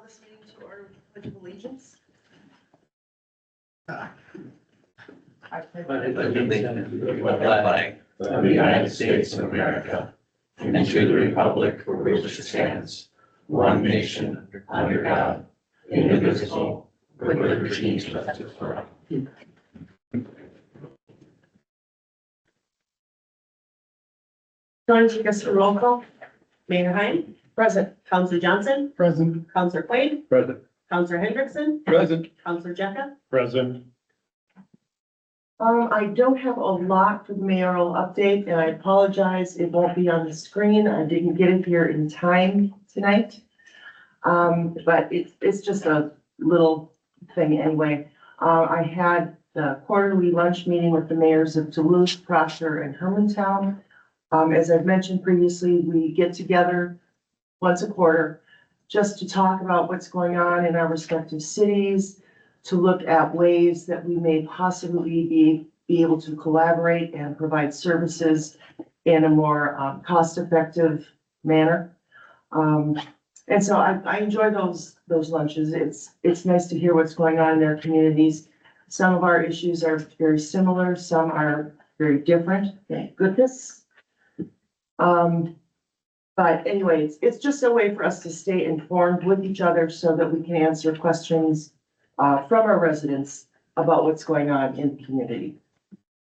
this meeting to order with the Pledge of Allegiance. I pledge allegiance to the flag of the United States of America and to the republic for which it stands, one nation, under God, indivisible, with liberty and justice for all. John, take us to roll call. Mayor Hine. Present. Counselor Johnson. Present. Counselor Quaid. Present. Counselor Hendrickson. Present. Counselor Jecka. Present. I don't have a lot for the mayoral update, and I apologize, it won't be on the screen. I didn't get it here in time tonight. But it's just a little thing anyway. I had the quarterly lunch meeting with the mayors of Duluth, Proctor, and Hermantown. As I've mentioned previously, we get together once a quarter just to talk about what's going on in our respective cities, to look at ways that we may possibly be able to collaborate and provide services in a more cost-effective manner. And so I enjoy those lunches. It's nice to hear what's going on in their communities. Some of our issues are very similar, some are very different, thank goodness. But anyway, it's just a way for us to stay informed with each other so that we can answer questions from our residents about what's going on in the community.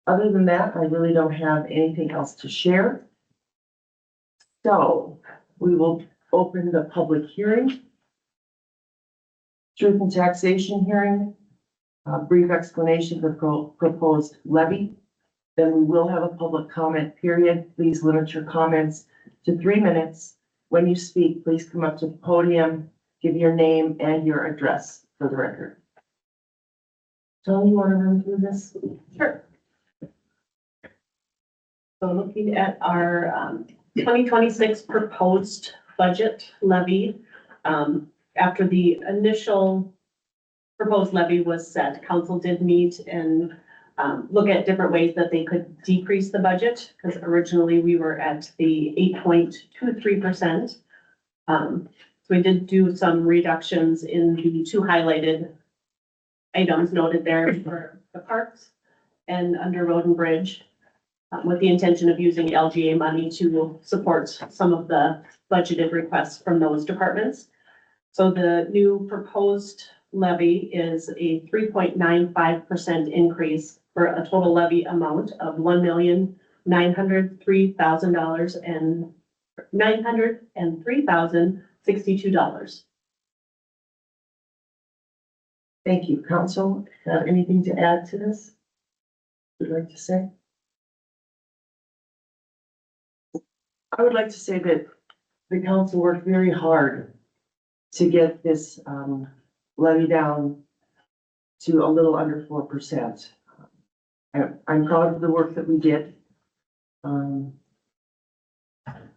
Other than that, I really don't have anything else to share. So we will open the public hearing. Truth and taxation hearing, brief explanation of the proposed levy. Then we will have a public comment period. Please limit your comments to 3 minutes. When you speak, please come up to the podium, give your name and your address for the record. Tony, you want to run through this? Sure. So looking at our 2026 proposed budget levy, after the initial proposed levy was set, council did meet and look at different ways that they could decrease the budget, because originally we were at the 8.23%. So we did do some reductions in the two highlighted items noted there for the parks and under road and bridge, with the intention of using LGA money to support some of the budgeted requests from those departments. So the new proposed levy is a 3.95% increase for a total levy amount of $1,903,000 and $903,062. Thank you. Council, anything to add to this? Would you like to say? I would like to say that the council worked very hard to get this levy down to a little under 4%. I'm proud of the work that we did.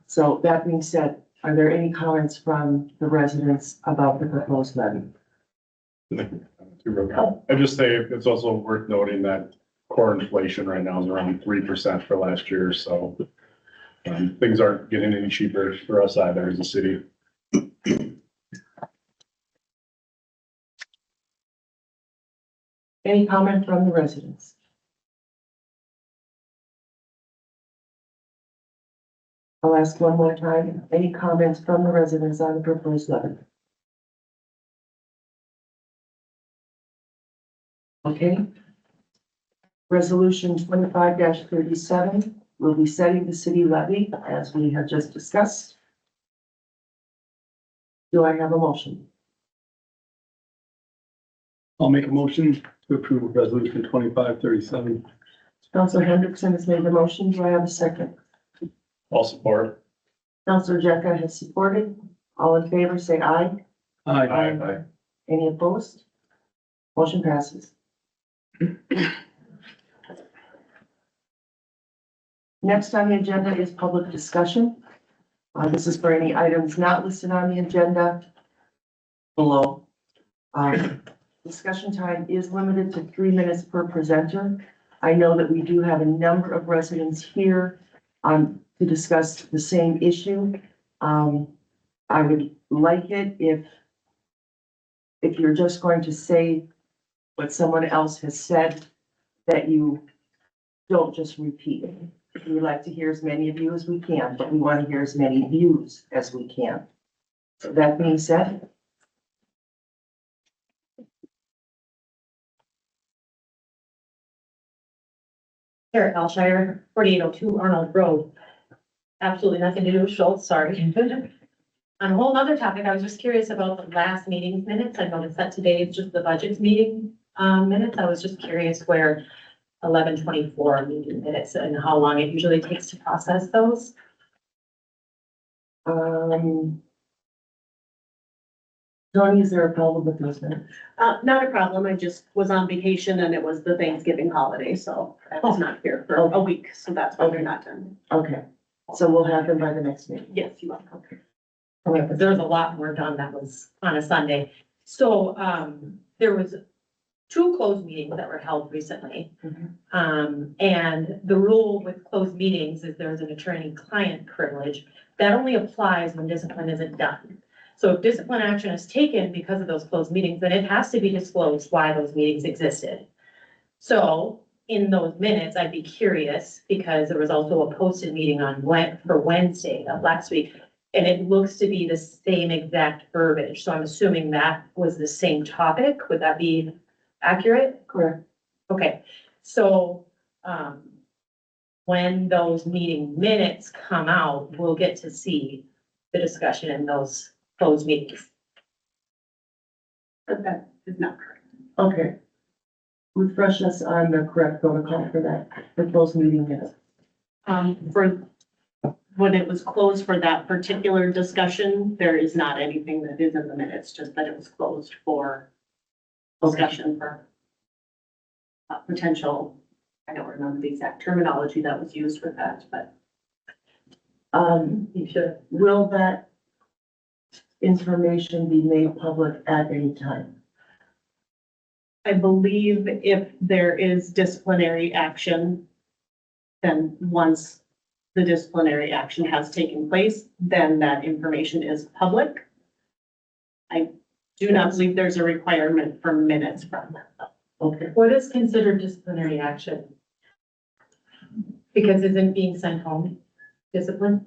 So that being said, are there any comments from the residents about the proposed levy? I just say it's also worth noting that core inflation right now is around 3% for last year, so things aren't getting any cheaper for us either as a city. Any comment from the residents? I'll ask one more time. Any comments from the residents on the proposed levy? Okay. Resolution 25-37 will be setting the city levy as we have just discussed. Do I have a motion? I'll make a motion to approve resolution 2537. Councilor Hendrickson has made the motion. Do I have a second? I'll support. Councilor Jecka has supported. All in favor, say aye. Aye. Any opposed? Motion passes. Next on the agenda is public discussion. This is for any items not listed on the agenda below. Discussion time is limited to 3 minutes per presenter. I know that we do have a number of residents here to discuss the same issue. I would like it if if you're just going to say what someone else has said, that you don't just repeat it. We like to hear as many of you as we can, but we want to hear as many views as we can. So that being said, Eric Alshire, 4802 Arnold Road. Absolutely nothing to do with Schultz, sorry. On a whole nother topic, I was just curious about the last meeting's minutes. I noticed that today is just the budget meeting minutes. I was just curious where 11/24 meeting minutes and how long it usually takes to process those. Tony, is there a problem with those minutes? Not a problem. I just was on vacation and it was the Thanksgiving holiday, so I was not here for a week, so that's why they're not done. Okay, so we'll have them by the next meeting. Yes, you are. Okay, because there was a lot more done that was on a Sunday. So, there was 2 closed meetings that were held recently. And the rule with closed meetings is there's an attorney-client privilege. That only applies when discipline isn't done. So if discipline action is taken because of those closed meetings, then it has to be disclosed why those meetings existed. So in those minutes, I'd be curious, because there was also a posted meeting for Wednesday of last week. And it looks to be the same exact verbiage. So I'm assuming that was the same topic. Would that be accurate? Correct. Okay, so, when those meeting minutes come out, we'll get to see the discussion in those closed meetings. But that is not correct. Okay. Refresh us on the correct protocol for that, for those meeting minutes. For when it was closed for that particular discussion, there is not anything that is in the minutes, just that it was closed for discussion for potential, I don't remember the exact terminology that was used with that, but You should. Will that information be made public at any time? I believe if there is disciplinary action, then once the disciplinary action has taken place, then that information is public. I do not believe there's a requirement for minutes from that. Okay, What is considered disciplinary action? Because isn't being sent home discipline?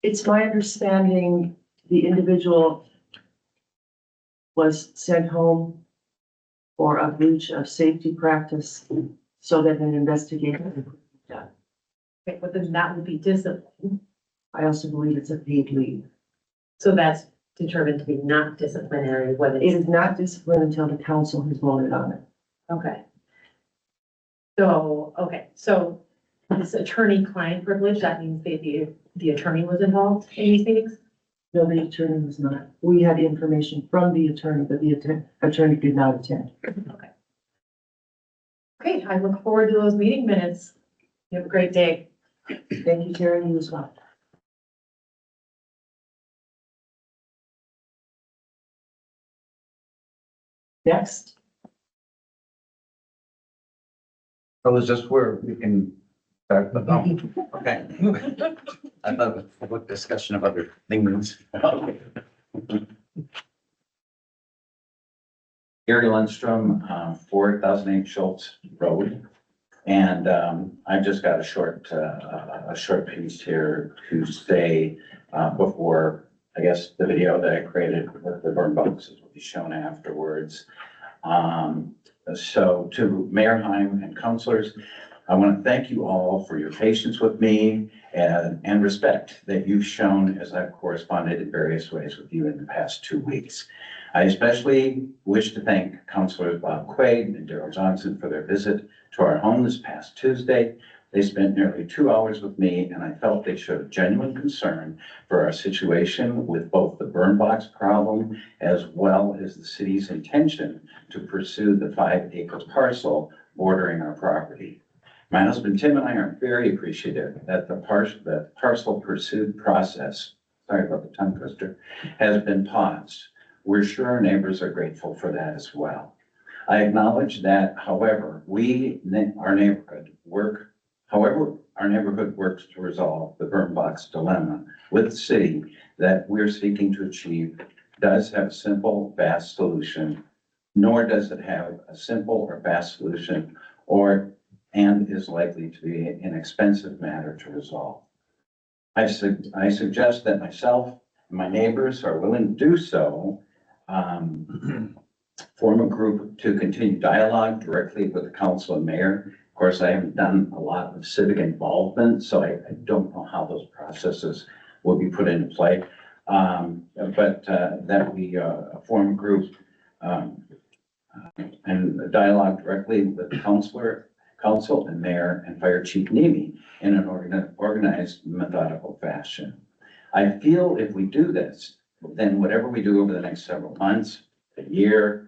it's my understanding the individual was sent home for a breach of safety practice so that an investigation could be done. Okay, but then that would be discipline. I also believe it's a paid leave. So that's determined to be not disciplinary when It it's, is not disciplined until the council has voted on it. okay. So this attorney-client privilege, that means the attorney was involved in these meetings? No, the attorney was not. We had information from the attorney, but the attorney did not attend. Okay, I look forward to those meeting minutes. You have a great day. Thank you, Karen, you as well. Next, Oh, is this where we can start? Okay. I thought it was a public discussion of other things. Gary Lundstrom, 4008 Schultz Road. And I've just got a short piece here to say before, I guess, the video that I created with the burn boxes will be shown afterwards. So to Mayor Heim and councilors, I want to thank you all for your patience with me and respect that you've shown as I've corresponded in various ways with you in the past 2 weeks. I especially wish to thank Councilors Bob Quaid and Daryl Johnson for their visit to our home this past Tuesday. They spent nearly 2 hours with me, and I felt they showed genuine concern for our situation with both the burn box problem as well as the city's intention to pursue the 5-acre parcel bordering our property. My husband Tim and I are very appreciative that the parcel pursuit process, sorry about the tongue twister, has been paused. We're sure our neighbors are grateful for that as well. I acknowledge that, however, our neighborhood works to resolve the burn box dilemma with the city, that we're seeking to achieve does have a simple, fast solution, nor does it have a simple or fast solution, and is likely to be an expensive matter to resolve. I suggest that myself and my neighbors are willing to do so, form a group to continue dialogue directly with the council and mayor. Of course, I haven't done a lot of civic involvement, so I don't know how those processes will be put into play. But that we form a group and dialogue directly with the council and mayor and fire chief Nemi in an organized, methodical fashion. I feel if we do this, then whatever we do over the next several months, a year,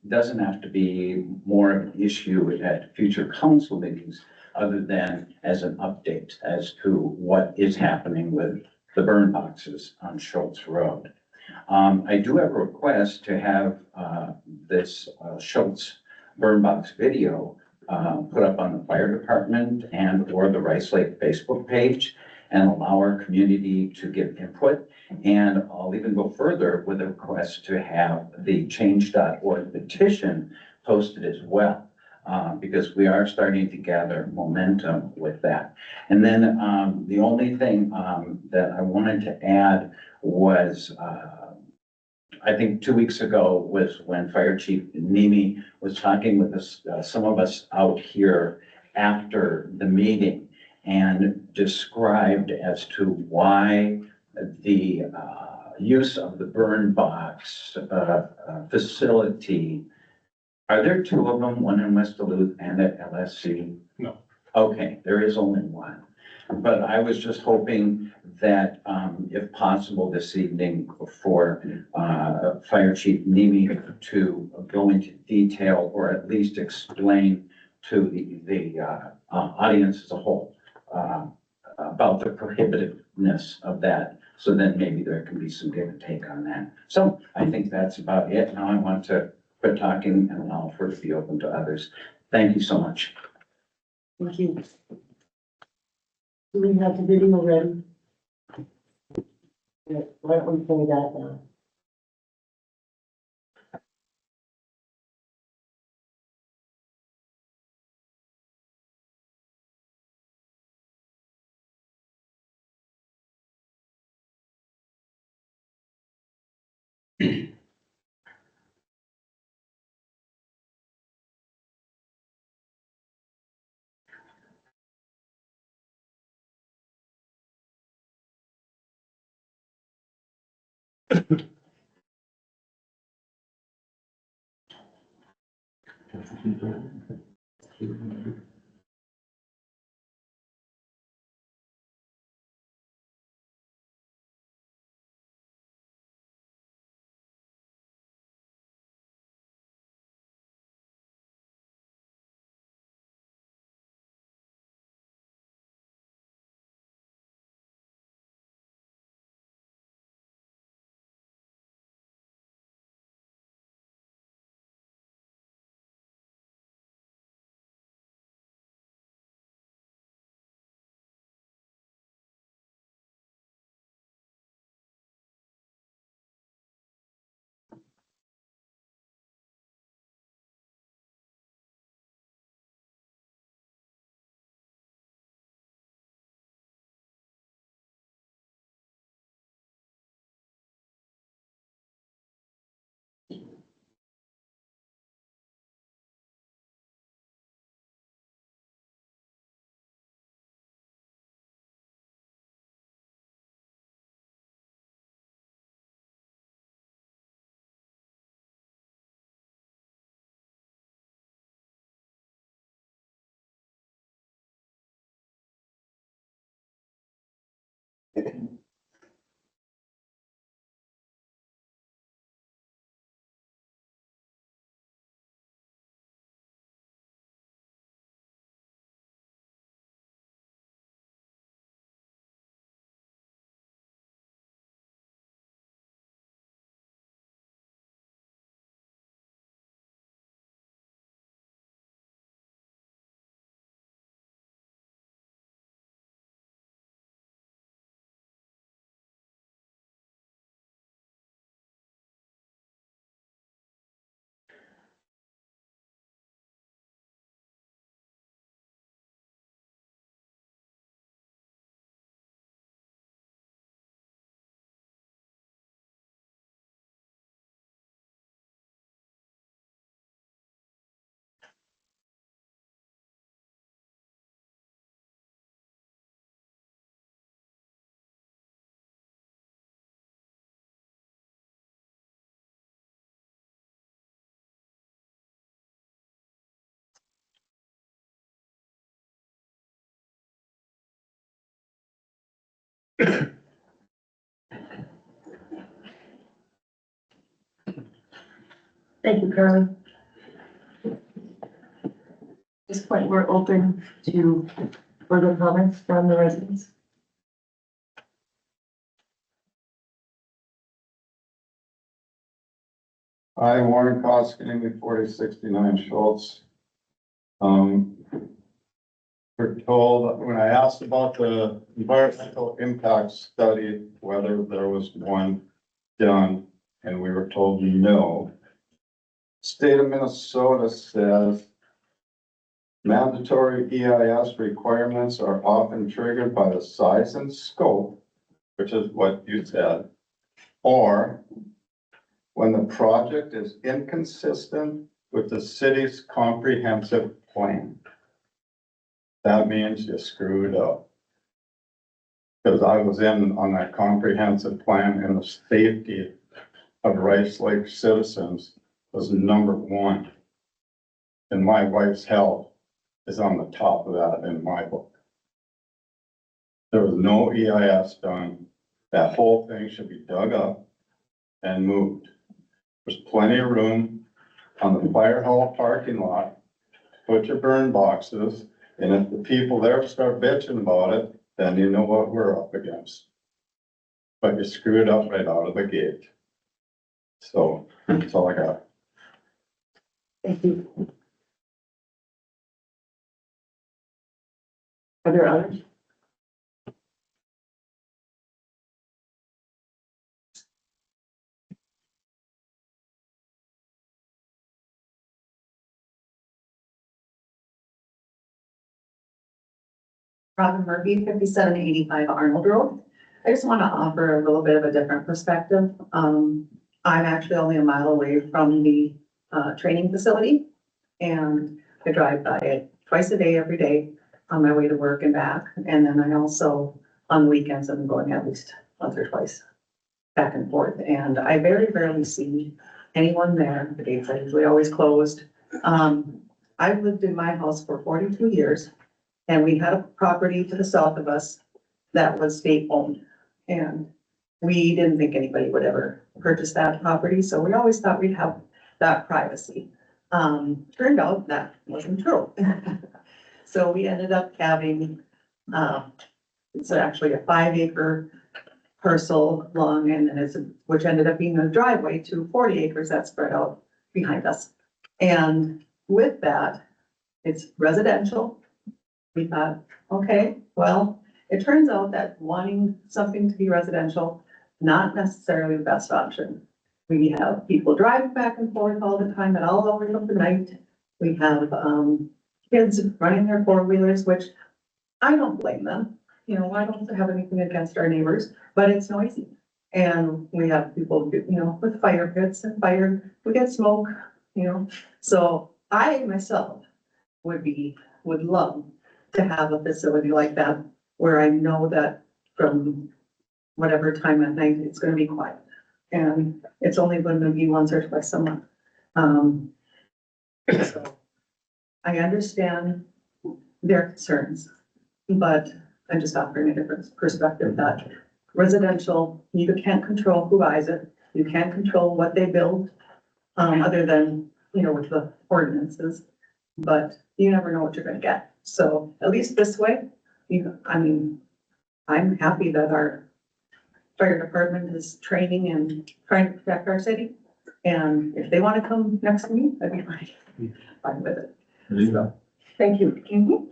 doesn't have to be more of an issue at future council meetings, other than as an update as to what is happening with the burn boxes on Schultz Road. I do have a request to have this Schultz burn box video put up on the fire department and or the Rice Lake Facebook page, and allow our community to give input. And I'll even go further with a request to have the change.org petition posted as well, because we are starting to gather momentum with that. And then the only thing that I wanted to add was, I think 2 weeks ago was when Fire Chief Nemi was talking with us, some of us out here after the meeting, and described as to why the use of the burn box facility. Are there two of them, one in West Duluth and at LSC? No. Okay, there is only one. But I was just hoping that, if possible this evening for Fire Chief Nemi to go into detail or at least explain to the audience as a whole about the prohibitiveness of that. So then maybe there can be some give and take on that. So I think that's about it. Now I want to quit talking and allow for it to be open to others. Thank you so much. Thank you. Do we have the video ready? Yeah, why don't we play that now? Thank you, Carly. At this point, we're open to further comments from the residents. Hi, Warren Koskinen, 4069 Schultz. We're told, when I asked about the environmental impact study, whether there was one done, and we were told no. State of Minnesota says mandatory EIS requirements are often triggered by the size and scope, which is what you said, or when the project is inconsistent with the city's comprehensive plan. That means you screwed up. Because I was in on that comprehensive plan, and the safety of Rice Lake citizens was number one. And my wife's health is on the top of that in my book. There was no EIS done. That whole thing should be dug up and moved. There's plenty of room on the fire hall parking lot, put your burn boxes, and if the people there start bitching about it, then you know what we're up against. But you screwed up right out of the gate. So that's all I got. Thank you. Are there others? Robin Murphy, 5785 Arnold Road. I just want to offer a little bit of a different perspective. I'm actually only a mile away from the training facility, and I drive by it twice a day, every day on my way to work and back. And then I also, on the weekends, I'm going at least once or twice back and forth. And I very rarely see anyone there. The gates are usually always closed. I've lived in my house for 42 years. And we had a property to the south of us that was state owned. And we didn't think anybody would ever purchase that property, so we always thought we'd have that privacy. Turned out that wasn't true. So we ended up having, it's actually a 5-acre parcel long, and then which ended up being a driveway to 40 acres that spread out behind us. And with that, it's residential. We thought, okay, well, it turns out that wanting something to be residential, not necessarily the best option. We have people driving back and forth all the time at all hours of the night. We have, kids running their 4-wheelers, which I don't blame them. You know, I don't have anything against our neighbors, but it's noisy. And we have people, you know, with fire pits and fire, we get smoke, you know. So I myself would love to have a facility like that where I know that from whatever time at night, it's gonna be quiet. And it's only going to be once or twice a month. So I understand their concerns, but I'm just offering a different perspective that residential, you can't control who buys it. You can't control what they build, other than, you know, with the ordinances, but you never know what you're gonna get. So at least this way, I mean, I'm happy that our fire department is training and trying to protect our city. And if they want to come next to me, I'd be fine with it. So, thank you. Mhm.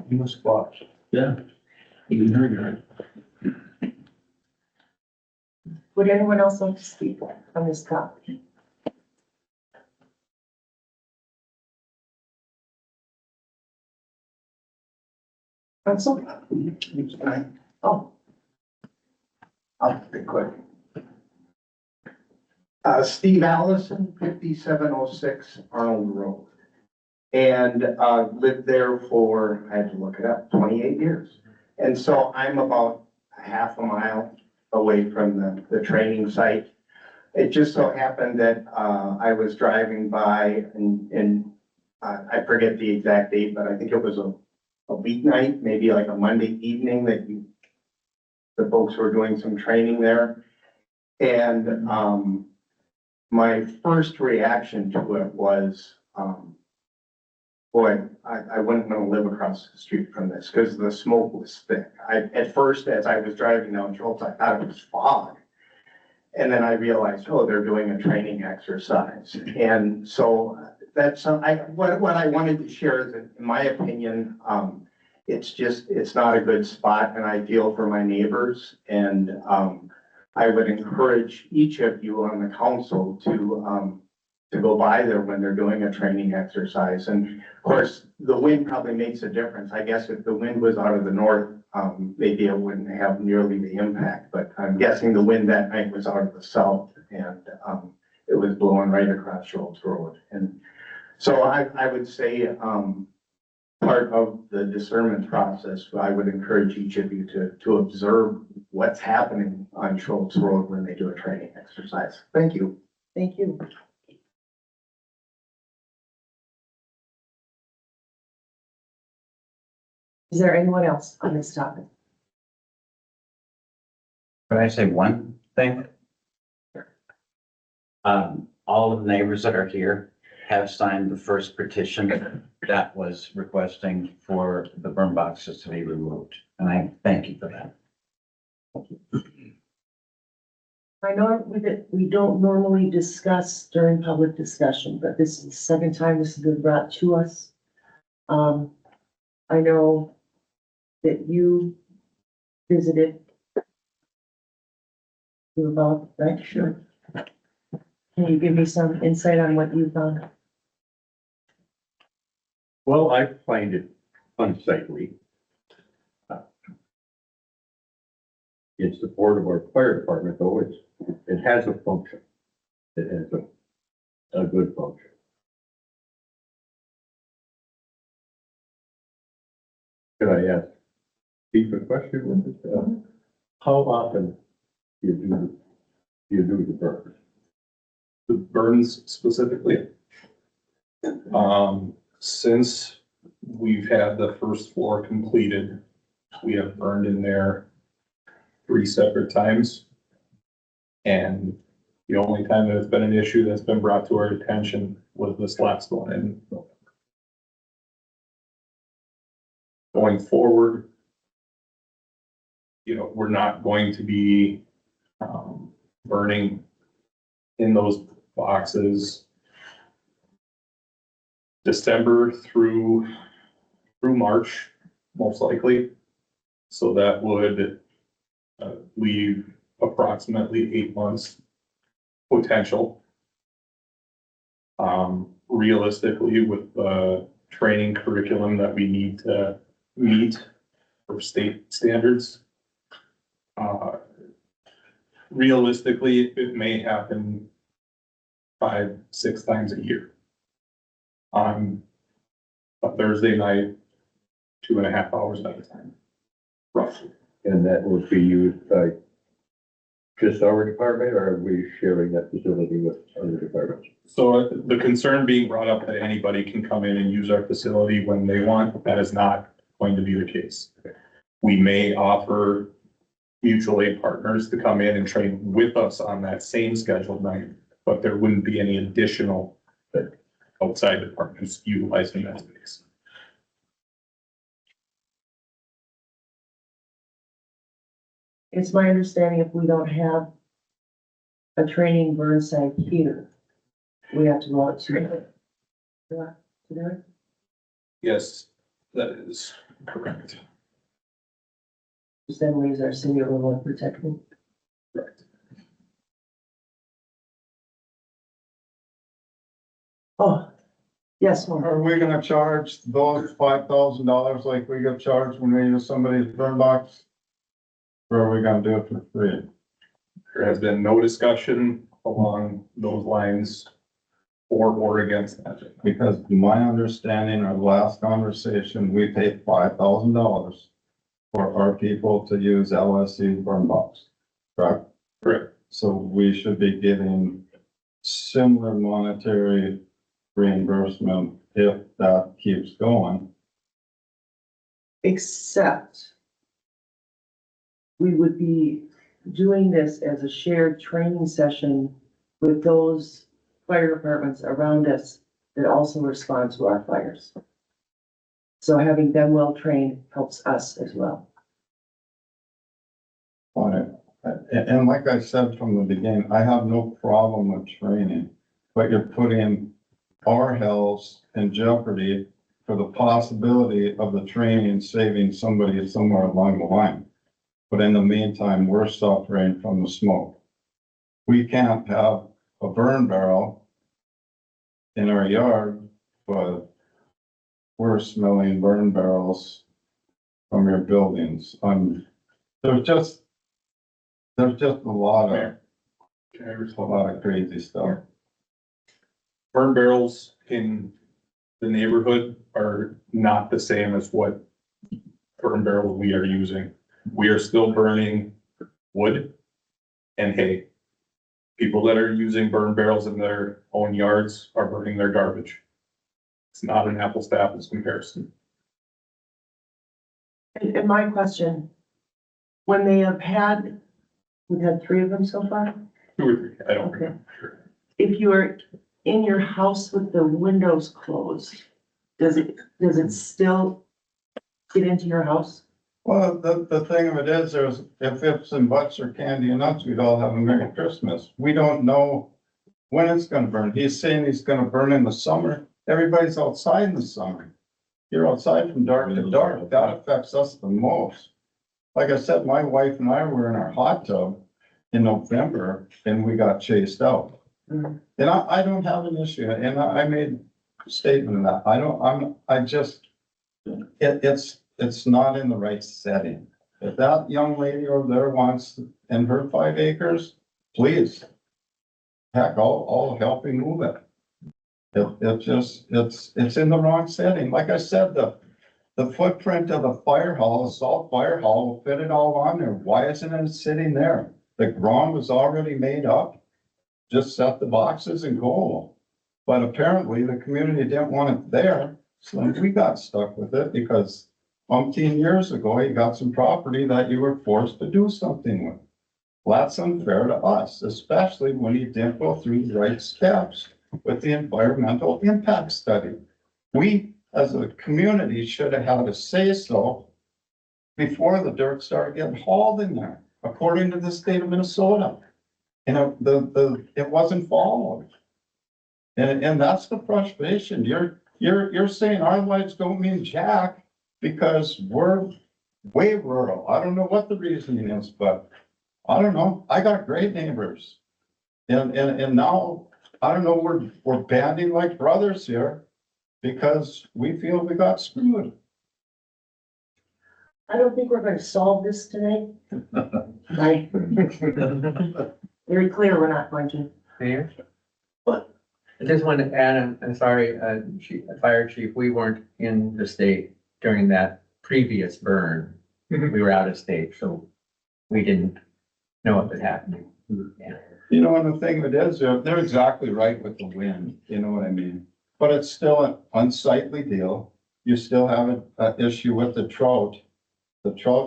You must watch. Yeah. You heard it. Would anyone else like to speak on this topic? Council? Oh, I'll be quick. Steve Allison, 5706 Arnold Road. And, lived there for, I had to look it up, 28 years. And so I'm about a half a mile away from the training site. It just so happened that, I was driving by and I forget the exact date, but I think it was a weeknight, maybe like a Monday evening that the folks who are doing some training there. And, my first reaction to it was, boy, I wouldn't want to live across the street from this because the smoke was thick. At first, as I was driving down Schultz, I thought it was fog. And then I realized, oh, they're doing a training exercise. And so that's, what I wanted to share is that, in my opinion, it's not a good spot and I feel for my neighbors. And, I would encourage each of you on the council to go by there when they're doing a training exercise. And of course, the wind probably makes a difference. I guess if the wind was out of the north, maybe it wouldn't have nearly the impact, but I'm guessing the wind that night was out of the south and, it was blowing right across Schultz Road. And so I would say, part of the discernment process, I would encourage each of you to observe what's happening on Schultz Road when they do a training exercise. Thank you. Thank you. Is there anyone else on this topic? Could I say one thing? All of the neighbors that are here have signed the first petition that was requesting for the burn boxes to be removed. And I thank you for that. I know we don't normally discuss during public discussion, but this is the second time this has been brought to us. I know that you visited. You were both, right? Sure. Can you give me some insight on what you found? Well, I find it unsightly. In support of our fire department, though, it has a function. It has a good function. Could I ask Steve a question with it? How often do you do the burns? The burns specifically. Since we've had the first floor completed, we have burned in there 3 separate times. And the only time that it's been an issue that's been brought to our attention was this last one. And going forward, we're not going to be burning in those boxes December through March, most likely. So that would leave approximately 8 months potential. Realistically, with the training curriculum that we need to meet for state standards, realistically, it may happen 5-6 times a year. On a Thursday night, 2.5 hours at a time, roughly. And that would be used by just our department, or are we sharing that facility with other departments? So the concern being brought up that anybody can come in and use our facility when they want, that is not going to be the case. We may offer mutual aid partners to come in and train with us on that same scheduled night, but there wouldn't be any additional outside departments utilizing that space. It's my understanding if we don't have a training burn site here, we have to go out to do it. Yes, that is correct. Because then leaves our city a little unprotected. Correct. Oh, yes, Mark. Are we gonna charge those $5,000 like we get charged when we use somebody's burn box? Or are we gonna do it for free? There has been no discussion along those lines for or against that. Because my understanding of last conversation, we paid $5,000 for our people to use LSC burn box, correct? Correct. So we should be getting similar monetary reimbursement if that keeps going. Except we would be doing this as a shared training session with those fire departments around us that also respond to our fires. So having them well trained helps us as well. on it. And like I said from the beginning, I have no problem with training, but you're putting our health in jeopardy for the possibility of the training saving somebody somewhere along the line. But in the meantime, we're suffering from the smoke. We can't have a burn barrel in our yard, but we're smelling burn barrels from your buildings. There's just a lot of crazy stuff. Burn barrels in the neighborhood are not the same as what burn barrels we are using. We are still burning wood and hay. People that are using burn barrels in their own yards are burning their garbage. It's not an apples to apples comparison. And my question, when they have had, we've had 3 of them so far? 2 or 3, I don't Okay. remember. If you are in your house with the windows closed, does it still get into your house? Well, the thing of it is, there's, if ifs and buts or candy and nuts, we'd all have a Merry Christmas. We don't know when it's gonna burn. He's saying he's gonna burn in the summer. Everybody's outside in the summer. You're outside from dark to dark. That affects us the most. Like I said, my wife and I were in our hot tub in November and we got chased out. Mhm. And I don't have an issue, and I made a statement of that. It's not in the right setting. If that young lady over there wants, in her 5 acres, please. Heck, I'll help you move it. It's in the wrong setting. Like I said, the footprint of the fire hall, the salt fire hall will fit it all on there. Why isn't it sitting there? The ground was already made up. Just set the boxes and go. But apparently the community didn't want it there, so we got stuck with it because 15 years ago, you got some property that you were forced to do something with. Well, that's unfair to us, especially when you didn't go through the right steps with the environmental impact study. We, as a community, should have had a say so before the dirt started getting hauled in there, according to the state of Minnesota. And it wasn't followed. And that's the frustration. You're saying our lives don't mean jack because we're way rural. I don't know what the reasoning is, but I don't know. I got great neighbors. And now, I don't know, we're banding like brothers here because we feel we got screwed. I don't think we're gonna solve this tonight. Right? Very clear, we're not going to. Mayor? What? I just wanted to add, I'm sorry, Fire Chief, we weren't in the state during that previous burn. Mhm. We were out of state, so we didn't know what was happening. Yeah. You know, and the thing of it is, they're exactly right with the wind, you know what I mean? But it's still an unsightly deal. You still have an issue with the trout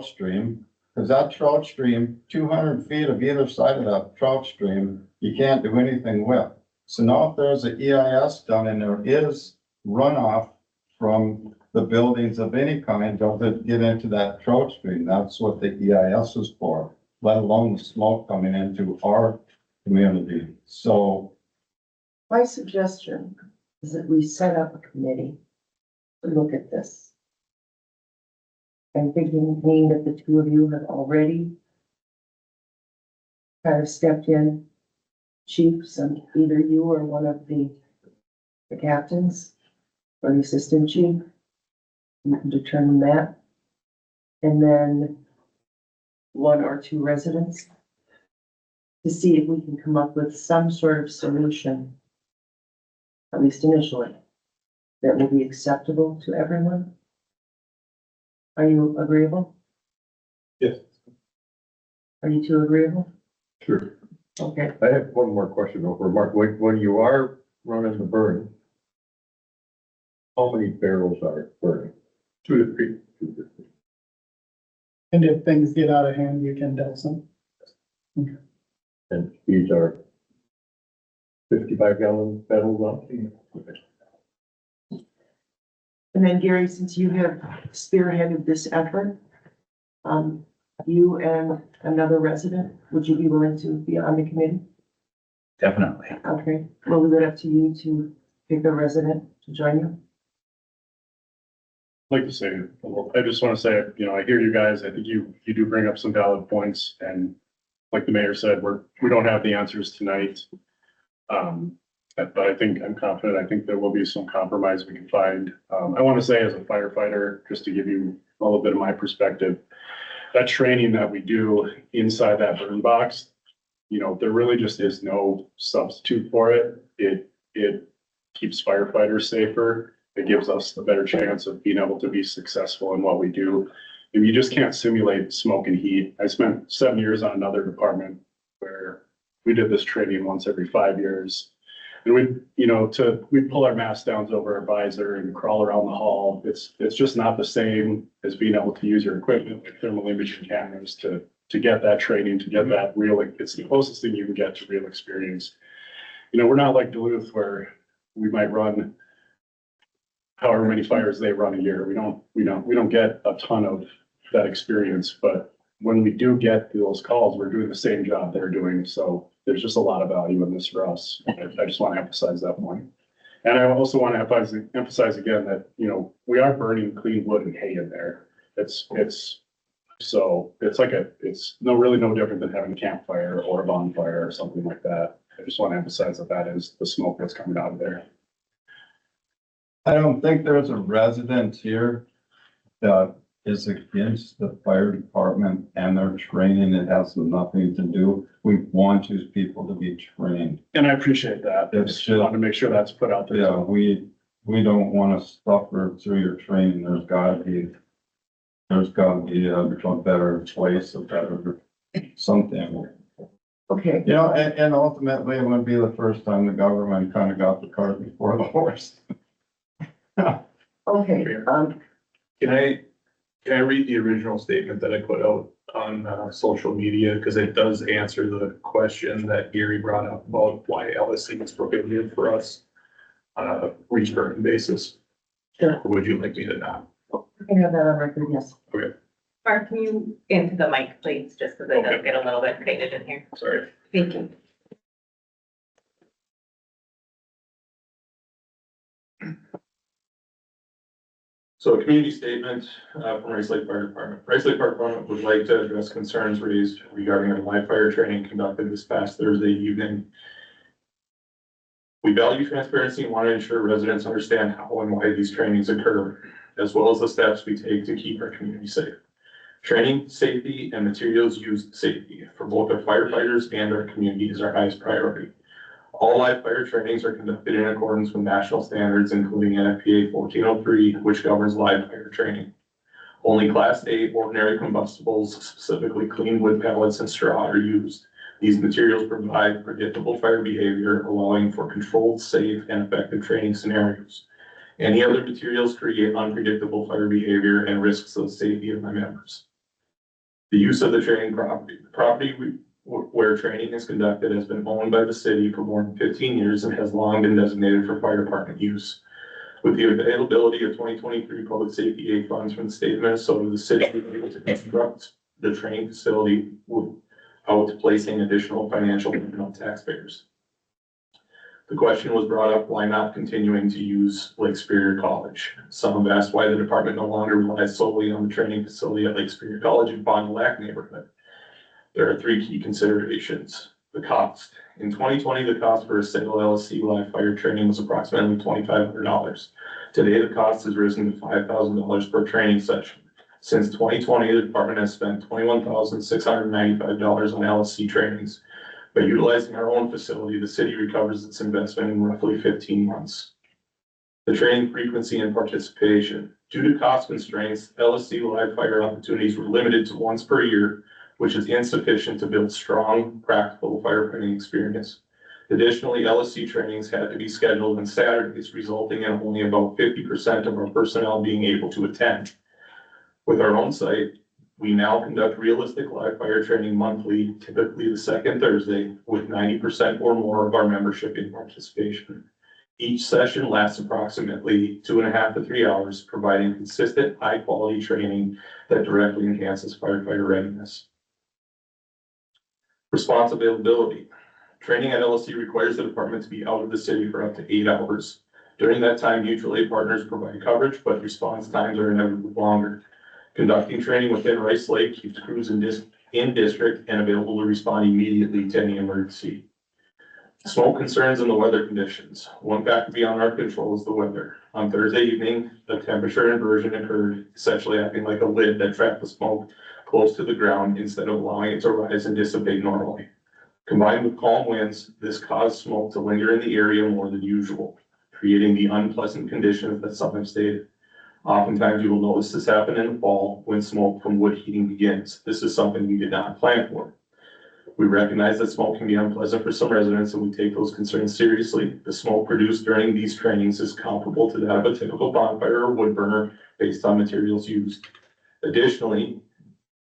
stream. Cause that trout stream, 200 feet of either side of that trout stream, you can't do anything with. So now if there's an EIS done and there is runoff from the buildings of any kind, does it get into that trout stream? That's what the EIS is for, let alone the smoke coming into our community. So My suggestion is that we set up a committee to look at this. I'm thinking, being that the 2 of you have already kind of stepped in, chiefs, and either you or one of the captains or the assistant chief, you can determine that. And then 1 or 2 residents to see if we can come up with some sort of solution, at least initially, that will be acceptable to everyone. Are you agreeable? Yes. Are you 2 agreeable? Sure. Okay. I have one more question over Mark. When you are running the burn, how many barrels are burning? 2 to 3. And if things get out of hand, you can douse them. And these are 55-gallon barrels on. And then Gary, since you have spearheaded this effort, you and another resident, would you be willing to be on the committee? Definitely. Okay, well, we'll leave it up to you to pick a resident to join you. I'd like to say, I just want to say, I hear you guys. I think you do bring up some valid points, and like the mayor said, we don't have the answers tonight. But I'm confident, I think there will be some compromise we can find. I want to say as a firefighter, just to give you a little bit of my perspective, that training that we do inside that burn box, there really just is no substitute for it. It keeps firefighters safer. It gives us a better chance of being able to be successful in what we do. And you just can't simulate smoke and heat. I spent 7 years on another department where we did this training once every 5 years. And we'd pull our masks down over our visor and crawl around the hall. It's just not the same as being able to use your equipment like thermal imaging cameras to get that training, to get that it's the closest thing you can get to real experience. We're not like Duluth where we might run however many fires they run a year. We don't get a ton of that experience, but when we do get those calls, we're doing the same job they're doing. So there's just a lot of value in this for us. I just want to emphasize that point. And I also want to emphasize again that, we are burning clean wood and hay in there. It's really no different than having a campfire or a bonfire or something like that. I just want to emphasize that is the smoke that's coming out of there. I don't think there's a resident here that is against the fire department and their training. It has nothing to do. We want these people to be trained. And I appreciate that. I It's just want to make sure that's put out there. Yeah, we don't want to suffer through your training. There's gotta be a better place, a better something. Okay, And ultimately it would be the first time the government kind of got the cart before the horse. okay, Can I read the original statement that I put out on social media? Because it does answer the question that Gary brought up about why LSC is prohibited for us on a return basis. Sure. Or would you like me to not? I can have that on record, yes. Mark, can you into the mic, please, just because I Okay. don't get a little bit faded in here. Sorry. Thank you. So a community statement from Rice Lake Fire Department. Rice Lake Fire Department would like to address concerns raised regarding our live fire training conducted this past Thursday evening. We value transparency and want to ensure residents understand how and why these trainings occur, as well as the steps we take to keep our community safe. Training, safety, and materials used safety for both our firefighters and our community is our highest priority. All live fire trainings are conducted in accordance with national standards, including NFPA 1403, which governs live fire training. Only Class A ordinary combustibles, specifically clean wood pellets and straw, are used. These materials provide predictable fire behavior, allowing for controlled, safe, and effective training scenarios. Any other materials create unpredictable fire behavior and risks the safety of my members. The use of the training property. The property where training is conducted has been owned by the city for more than 15 years and has long been designated for fire department use. With the availability of 2023 public safety aid funds from the state of Minnesota, the city was able to construct the training facility without placing additional financial burden on taxpayers. The question was brought up, why not continuing to use Lake Superior College? Some have asked why the department no longer relies solely on the training facility at Lake Superior College in Fond du Lac neighborhood. There are three key considerations. The cost. In 2020, the cost for a single LSC live fire training was approximately $2,500. Today, the cost has risen to $5,000 per training session. Since 2020, the department has spent $21,695 on LSC trainings. By utilizing our own facility, the city recovers its investment in roughly 15 months. The training frequency and participation. Due to cost constraints, LSC live fire opportunities were limited to once per year, which is insufficient to build strong, practical firefighting experience. Additionally, LSC trainings had to be scheduled on Saturdays, resulting in only about 50% of our personnel being able to attend. With our own site, We now conduct realistic live fire training monthly, typically the second Thursday, with 90% or more of our membership in participation. Each session lasts approximately 2.5 to 3 hours, providing consistent, high-quality training that directly enhances firefighter readiness. Response availability. Training at LSC requires the department to be out of the city for up to 8 hours. During that time, mutual aid partners provide coverage, but response times are inevitably longer. Conducting training within Rice Lake keeps crews in district and available to respond immediately to any emergency. Smoke concerns and the weather conditions. One factor beyond our control is the weather. On Thursday evening, a temperature inversion occurred, essentially acting like a lid that trapped the smoke close to the ground instead of allowing it to rise and dissipate normally. Combined with calm winds, this caused smoke to linger in the area more than usual, creating the unpleasant conditions that some have stated. Oftentimes you will notice this happen in the fall when smoke from wood heating begins. This is something we did not plan for. We recognize that smoke can be unpleasant for some residents and we take those concerns seriously. The smoke produced during these trainings is comparable to that of a typical bonfire or wood burner based on materials used. Additionally,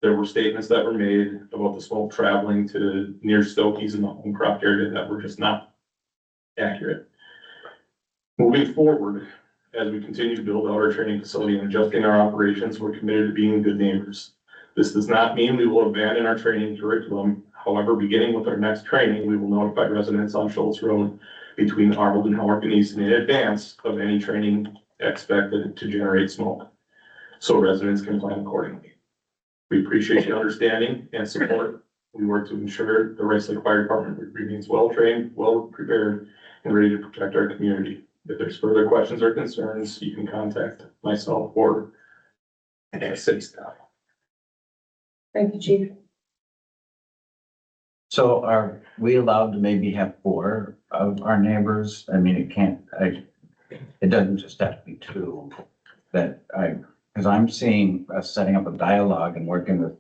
there were statements that were made about the smoke traveling to near Stokey's in the Homecroft area that were just not accurate. Moving forward, as we continue to build out our training facility and adjusting our operations, we're committed to being good neighbors. This does not mean we will abandon our training curriculum. However, beginning with our next training, we will notify residents on Schultz Road between Arnold and Howard and Easton in advance of any training expected to generate smoke, so residents can plan accordingly. We appreciate your understanding and support. We work to ensure the Rice Lake Fire Department remains well-trained, well-prepared, and ready to protect our community. If there's further questions or concerns, you can contact myself or city staff. Thank you, Chief. So are we allowed to maybe have 4 of our neighbors? I mean, it doesn't just have to be 2 because I'm seeing us setting up a dialogue and working with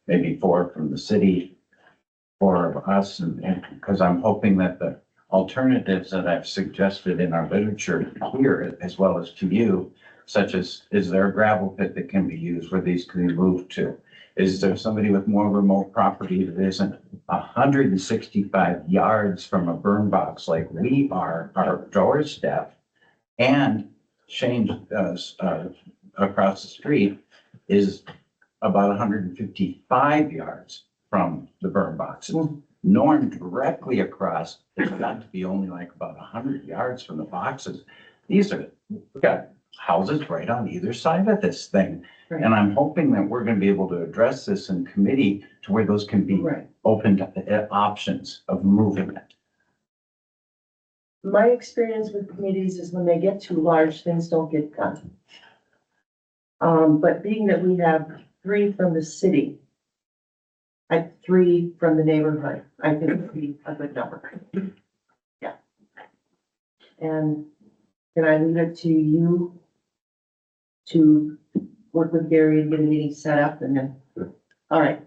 maybe 4 from the city, 4 of us, and because I'm hoping that the alternatives that I've suggested in our literature here, as well as to you, such as, is there a gravel pit that can be used where these can be moved to? Is there somebody with more remote property that isn't 165 yards from a burn box like we are, our doorstep? And Shane, across the street is about 155 yards from the burn boxes. Norm directly across, it's got to be only like about 100 yards from the boxes. We've got houses right on either side of this thing. Right. And I'm hoping that we're gonna be able to address this in committee to where those can be Right. opened options of moving it. My experience with committees is when they get too large, things don't get done. But being that we have 3 from the city, 3 from the neighborhood, I think would be a good number. Yeah. And can I leave it to you to work with Gary and get a meeting set up and then, all right.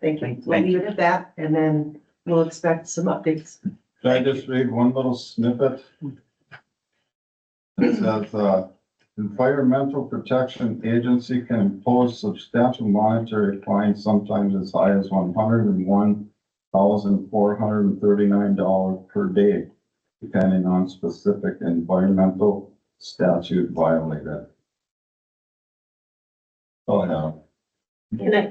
Thank you. We'll leave it at that and then we'll expect some updates. Can I just read one little snippet? It says, Environmental Protection Agency can impose substantial monetary fines, sometimes as high as $101,439 per day, depending on specific environmental statute violated. Oh, yeah.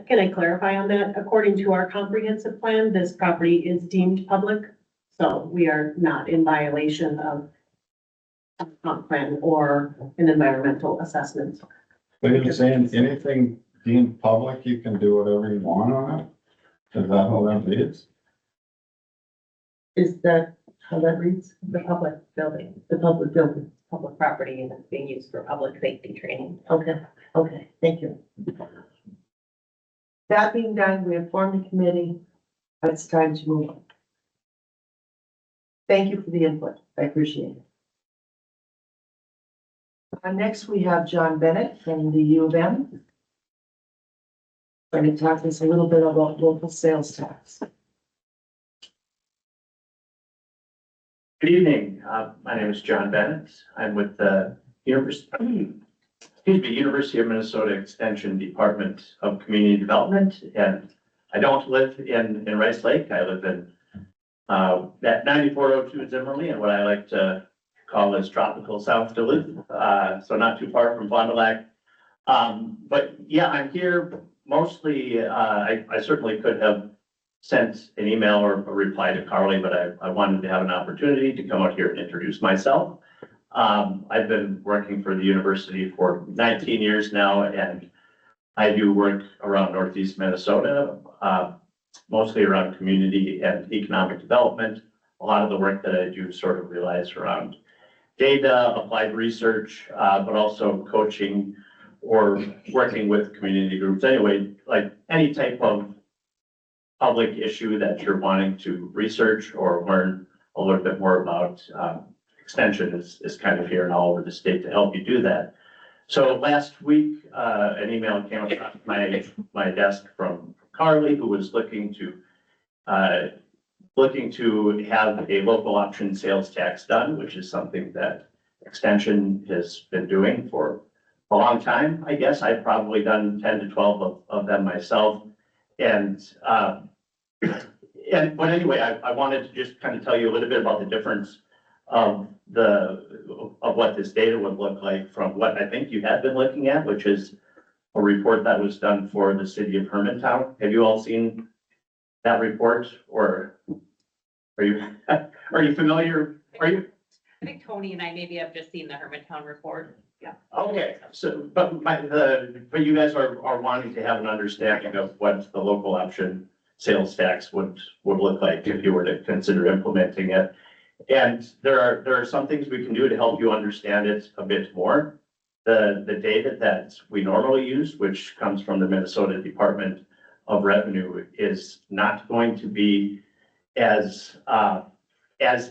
Can I clarify on that? According to our comprehensive plan, this property is deemed public, so we are not in violation of a comp plan or an environmental assessment. But you're saying anything deemed public, you can do whatever you want on it? Is that how that reads? Is that how that reads? The public building, The public building. public property, and it's being used for public safety training. Okay, thank you. That being done, we have formed a committee. It's time to move on. Thank you for the input. I appreciate it. Next, we have John Bennett from the U of M. Going to talk to us a little bit about local sales tax. Good evening. My name is John Bennett. I'm with the University University of Minnesota Extension Department of Community Development. And I don't live in Rice Lake. I live in at 9402 Zimmerly, and what I like to call is tropical South Duluth. So not too far from Fond du Lac. But yeah, I'm here mostly, I certainly could have sent an email or a reply to Carly, but I wanted to have an opportunity to come out here and introduce myself. I've been working for the university for 19 years now, and I do work around Northeast Minnesota, mostly around community and economic development. A lot of the work that I do sort of relies around data, applied research, but also coaching or working with community groups. Anyway, like any type of public issue that you're wanting to research or learn a little bit more about, Extension is kind of here and all over the state to help you do that. So last week, an email came across my desk from Carly, who was looking to have a local option sales tax done, which is something that Extension has been doing for a long time. I guess I've probably done 10 to 12 of them myself. But anyway, I wanted to just kind of tell you a little bit about the difference of what this data would look like from what I think you had been looking at, which is a report that was done for the city of Hermantown. Have you all seen that report, or are you familiar? I think Tony and I maybe have just seen the Hermantown report. Yeah. Okay, so, but you guys are wanting to have an understanding of what the local option sales tax would look like if you were to consider implementing it. And there are some things we can do to help you understand it a bit more. The data that we normally use, which comes from the Minnesota Department of Revenue, is not going to be as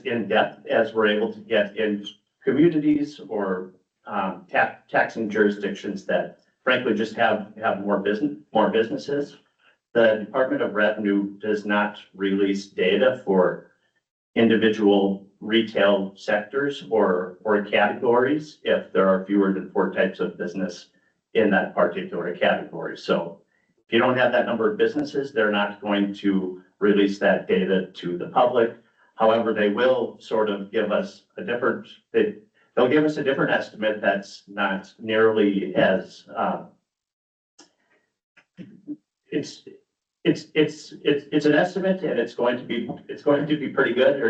in-depth as we're able to get in communities or taxing jurisdictions that frankly just have more businesses. The Department of Revenue does not release data for individual retail sectors or categories if there are fewer than 4 types of business in that particular category. So if you don't have that number of businesses, they're not going to release that data to the public. However, they will sort of give us they'll give us a different estimate that's not nearly as, it's an estimate, and it's going to be pretty good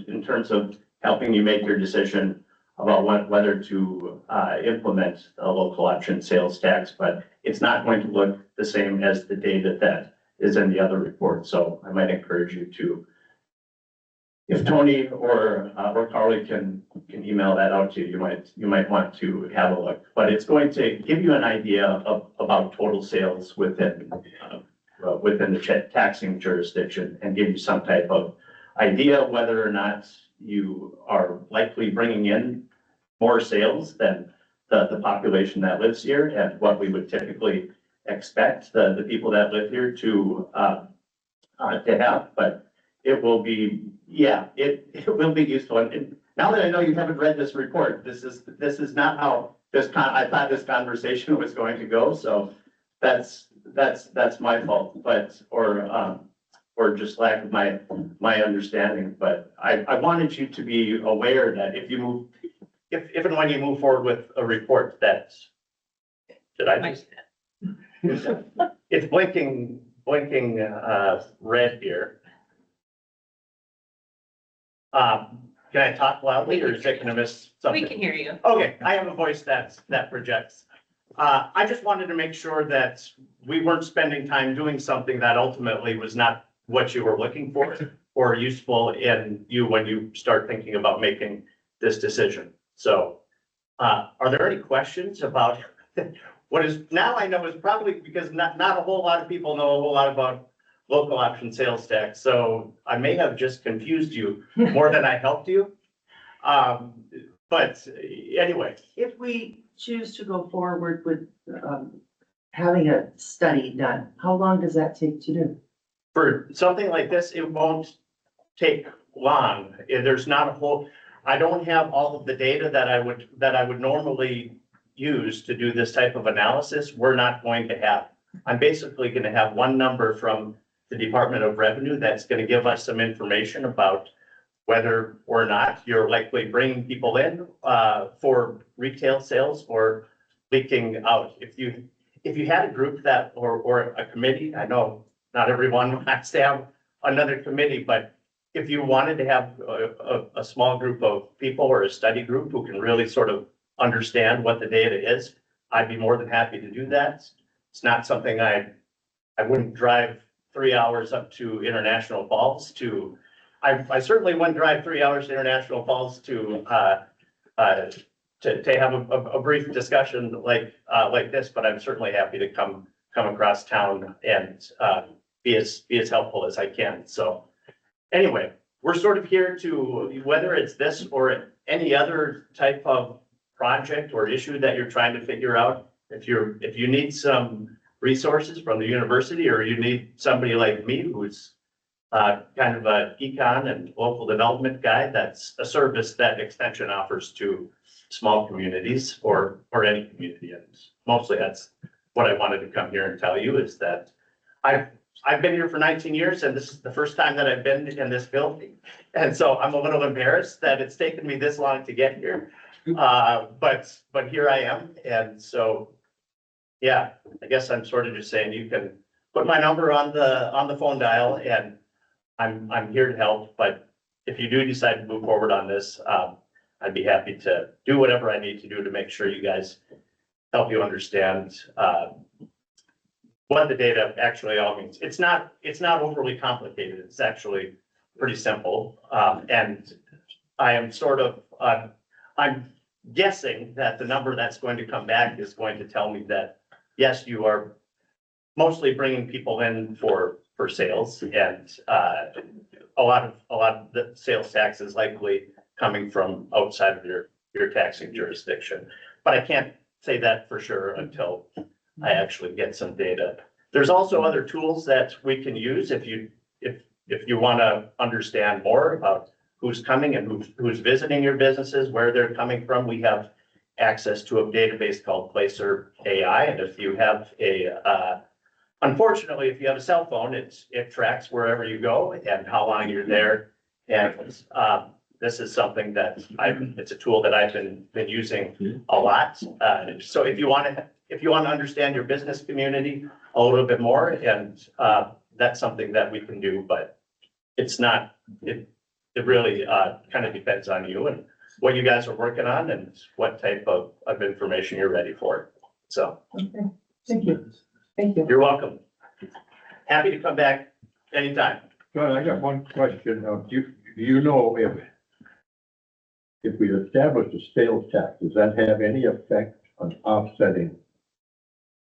in terms of helping you make your decision about whether to implement a local option sales tax, but it's not going to look the same as the data that is in the other report. So I might encourage you to, if Tony or Carly can email that out to you, you might want to have a look. But it's going to give you an idea of about total sales within the taxing jurisdiction and give you some type of idea whether or not you are likely bringing in more sales than the population that lives here and what we would typically expect the people that live here to have. But it will be, yeah, it will be useful. And now that I know you haven't read this report, this is not how I thought this conversation was going to go. So that's my fault, but, or just lack of my understanding. But I wanted you to be aware that if and when you move forward with a report that's, it's blinking red here. Can I talk loudly, or is it gonna miss something? We can hear you. Okay, I have a voice that projects. I just wanted to make sure that we weren't spending time doing something that ultimately was not what you were looking for or useful in you when you start thinking about making this decision. So, are there any questions about what is now I know is probably because not a whole lot of people know a whole lot about local option sales tax. So I may have just confused you more than I helped you. But anyway. If we choose to go forward with having a study done, how long does that take to do? For something like this, it won't take long. There's not a whole, I don't have all of the data that I would normally use to do this type of analysis, we're not going to have. I'm basically gonna have one number from the Department of Revenue that's gonna give us some information about whether or not you're likely bringing people in, for retail sales or leaking out. If you had a group that, or a committee, I know not everyone wants to have another committee, but if you wanted to have a small group of people or a study group who can really sort of understand what the data is, I'd be more than happy to do that. It's not something I wouldn't drive 3 hours up to International Falls to, I certainly wouldn't drive 3 hours to International Falls to have a brief discussion like this, but I'm certainly happy to come across town and be as helpful as I can. So anyway, we're sort of here to, whether it's this or any other type of project or issue that you're trying to figure out, if you need some resources from the university, or you need somebody like me who's kind of a econ and local development guy, that's a service that Extension offers to small communities or any community. And mostly that's what I wanted to come here and tell you, is that I've been here for 19 years and this is the first time that I've been in this building. And so I'm a little embarrassed that it's taken me this long to get here. But here I am. And so, yeah, I guess I'm sort of just saying you can put my number on the phone dial, and I'm here to help. But if you do decide to move forward on this, I'd be happy to do whatever I need to do to make sure you guys help you understand what the data actually all means. It's not overly complicated. It's actually pretty simple. And I am sort of, I'm guessing that the number that's going to come back is going to tell me that, yes, you are mostly bringing people in for sales, and a lot of the sales tax is likely coming from outside of your taxing jurisdiction. But I can't say that for sure until I actually get some data. There's also other tools that we can use if you want to understand more about who's coming and who's visiting your businesses, where they're coming from. We have access to a database called Placer AI, and if you have unfortunately, if you have a cell phone, it tracks wherever you go and how long you're there. And this is something that it's a tool that I've been using a lot. So if you want to understand your business community a little bit more, and that's something that we can do, but it's not, it really kind of depends on you and what you guys are working on and what type of information you're ready for. So. Okay, thank you. Thank you. You're welcome. Happy to come back anytime. John, I got one question. Do you know if we establish a sales tax, does that have any effect on offsetting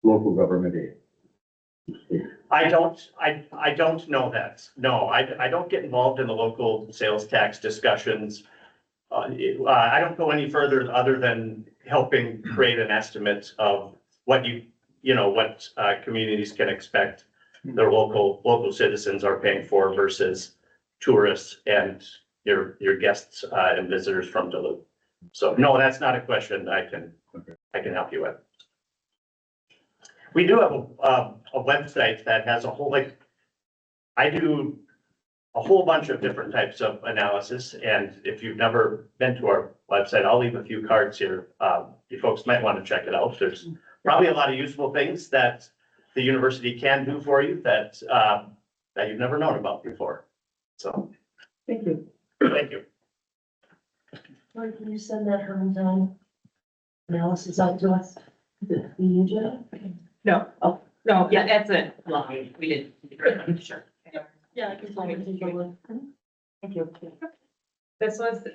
local government aid? I don't know that. No, I don't get involved in the local sales tax discussions. I don't go any further other than helping create an estimate of what what communities can expect their local citizens are paying for versus tourists and your guests and visitors from Duluth. So no, that's not a question I can help you with. We do have a website that has a whole, I do a whole bunch of different types of analysis. And if you've never been to our website, I'll leave a few cards here. You folks might want to check it out. There's probably a lot of useful things that the university can do for you that you've never known about before. So. Thank you. Thank you. Lori, can you send that Hermantown analysis out to us? Is it you, Jenna? No, no, yeah, that's it. Long, we didn't. Sure. Yeah, I can take a look. Thank you. This was,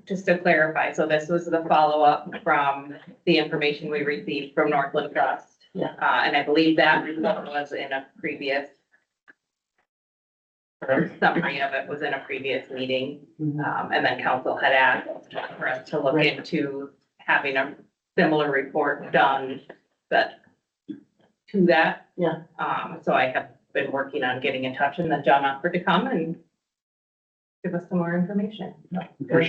just to clarify, so this was the follow-up from the information we received from Northland Trust. Yeah. And I believe that result was in a previous, or summary of it was in a previous meeting. And then council had asked for us to look into having a similar report done to that. Yeah. So I have been working on getting in touch, and then John offered to come and give us some more information.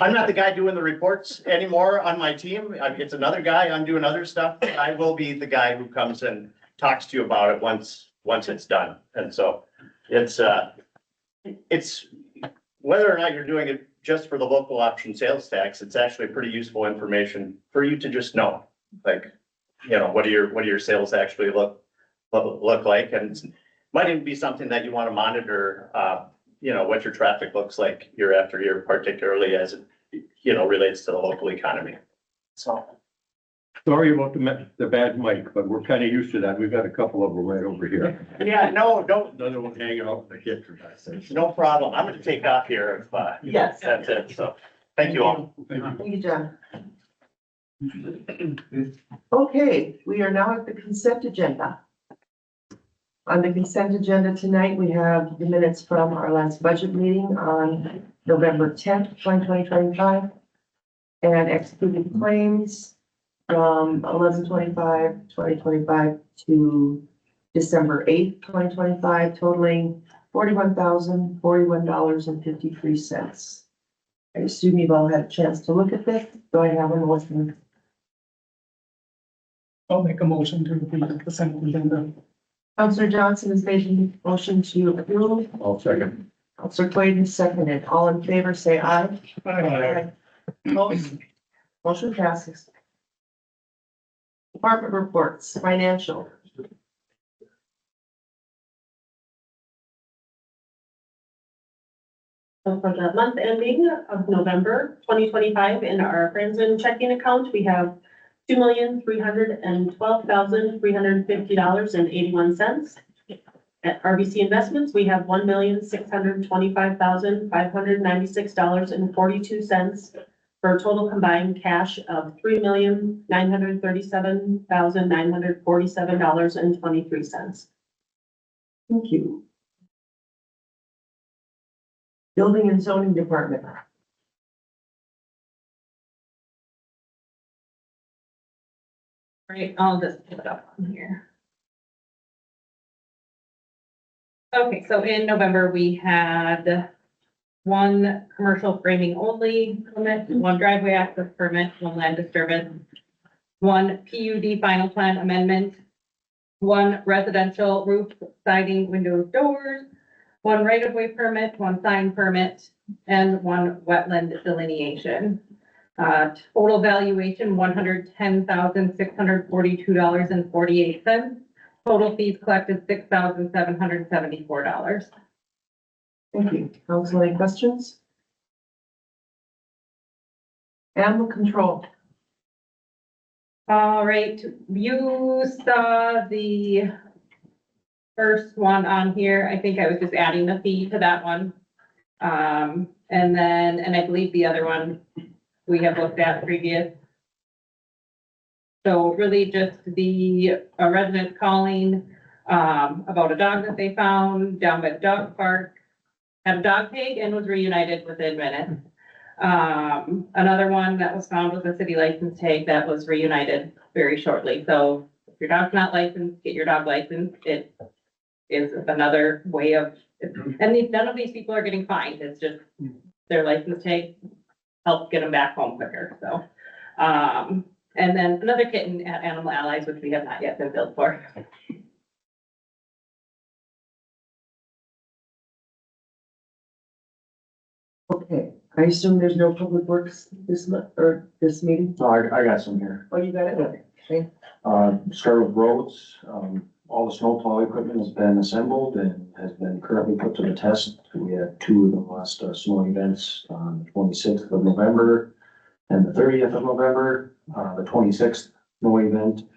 I'm not the guy doing the reports anymore on my team. It's another guy. I'm doing other stuff. I will be the guy who comes and talks to you about it once it's done. And so it's whether or not you're doing it just for the local option sales tax, it's actually pretty useful information for you to just know. Like, what do your sales actually look like? And it might even be something that you want to monitor, what your traffic looks like year after year, particularly as it, relates to the local economy. So. Sorry about the bad mic, but we're kind of used to that. We've got a couple of them right over here. Yeah, no, don't, Another one hanging off the kitchen. no problem. I'm gonna take off here if, Yes. that's it. So, thank you all. Thank you, John. Okay, we are now at the consent agenda. On the consent agenda tonight, we have the minutes from our last budget meeting on November 10th, 2025, and executed claims from 11/25/2025 to December 8th, 2025, totaling $41,041.53. I assume you've all had a chance to look at this. Do I have a motion? I'll make a motion to approve the consent agenda. Counselor Johnson has made a motion to approve. I'll second. Counselor Clayton seconded. All in favor, say aye. Aye. Opposed? Motion passes. Department reports, financial. So for the month ending of November 2025, in our Franzen checking account, we have $2,312,350.81. At RBC Investments, we have $1,625,596.42 for a total combined cash of $3,937,947.23. Thank you. Building and zoning department. Right, I'll just put it up on here. Okay, so in November, we had one commercial framing only permit, one driveway access permit, one land disturbance, one PUD final plan amendment, one residential roof siding, windows, doors, one right-of-way permit, one sign permit, and one wetland delineation. Total valuation, $110,642.48. Total fees collected, $6,774. Thank you. Council, any questions? Animal control. All right, you saw the first one on here. I think I was just adding the fee to that one. And I believe the other one we have looked at previous. So really just the residents calling about a dog that they found down by the dog park, had a dog tag and was reunited within minutes. Another one that was found with a city license tag that was reunited very shortly. So if your dog's not licensed, get your dog licensed. It is another way of, and none of these people are getting fined. It's just their license tag helps get them back home quicker. So, and then another kitten at Animal Allies, which we have not yet been billed for. Okay, I assume there's no public works this month or this meeting? No, I got some here. Oh, you got it? Okay. Start with roads. All the snowplow equipment has been assembled and has been currently put to the test. We had two of the last snow events on the 26th of November and the 30th of November. The 26th snow event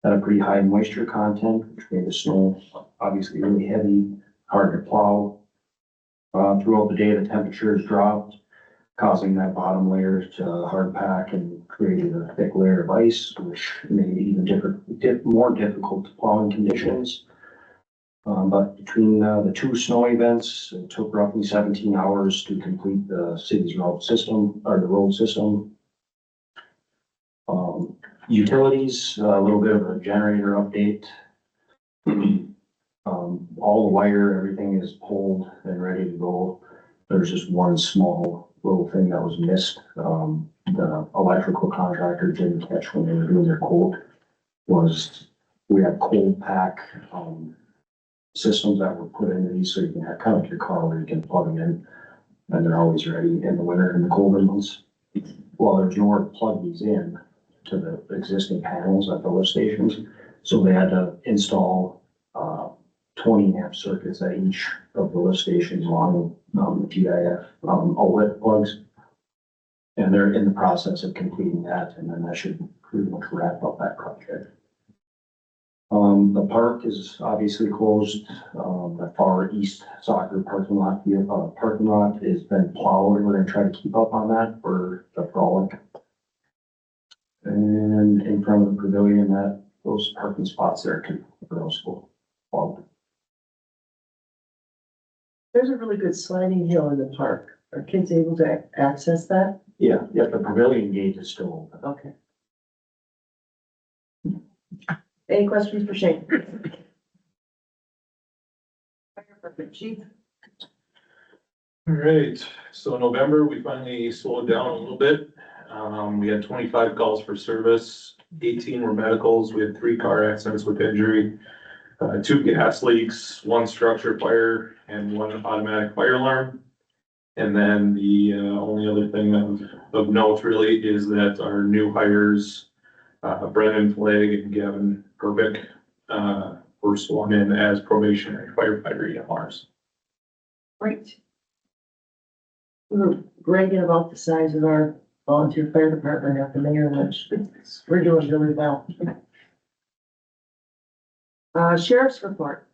had a pretty high moisture content, which made the snow obviously really heavy, hard to plow. Throughout the day, the temperatures dropped, causing that bottom layer to hard pack and creating a thick layer of ice, which made it even more difficult plowing conditions. But between the two snow events, it took roughly 17 hours to complete the city's road system, or the road system. Utilities, a little bit of a generator update. All the wire, everything is pulled and ready to go. there's just one small little thing that was missed. The electrical contractor didn't catch when they were doing their quote, was we have cold pack, systems that were put into these, so you can have kind of like your car where you can plug them in, and they're always ready in the winter and the colder months. Well, there's nowhere to plug these in to the existing panels at the lift stations, so they had to install 20 amp circuits at each of the lift stations along the TIF outlet plugs. And they're in the process of completing that, and then that should pretty much wrap up that project. The park is obviously closed. The far east soccer parking lot, the parking lot has been plowed. We're gonna try to keep up on that for the frolic. And in front of the pavilion, those parking spots there too, for those school. There's a really good sliding hill in the park. Are kids able to access that? Yeah, the pavilion gate is still open. Okay. Any questions for Shane? Chief? All right, so in November, we finally slowed down a little bit. We had 25 calls for service, 18 were medicals, we had 3 car accidents with injury, 2 gas leaks, 1 structure fire, and 1 automatic fire alarm. And then the only other thing of note really is that our new hires, Brendan Flagg and Gavin Gerbic, were sworn in as probationary firefighter EMRs. Great. We were bragging about the size of our volunteer fire department at the mayor lunch. We're doing really well. Sheriff's report.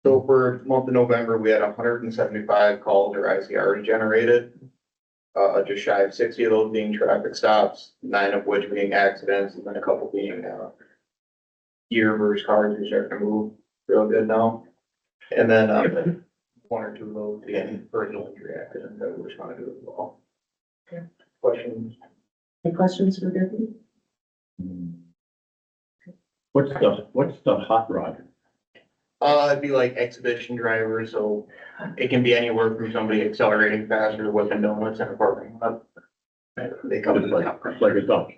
So for the month of November, we had 175 calls or ICRs generated. Just shy of 60 of those being traffic stops, 9 of which being accidents, and then a couple being gear versus cars who start to move real good now. And then 1 or 2 of those being personal injury accidents that we're trying to do as well. Okay. Questions? Any questions for Deputy? What's the hot rod? It'd be like exhibition drivers, so it can be anywhere from somebody accelerating faster, whipping donuts in a parking lot. They come to like, Like a duck.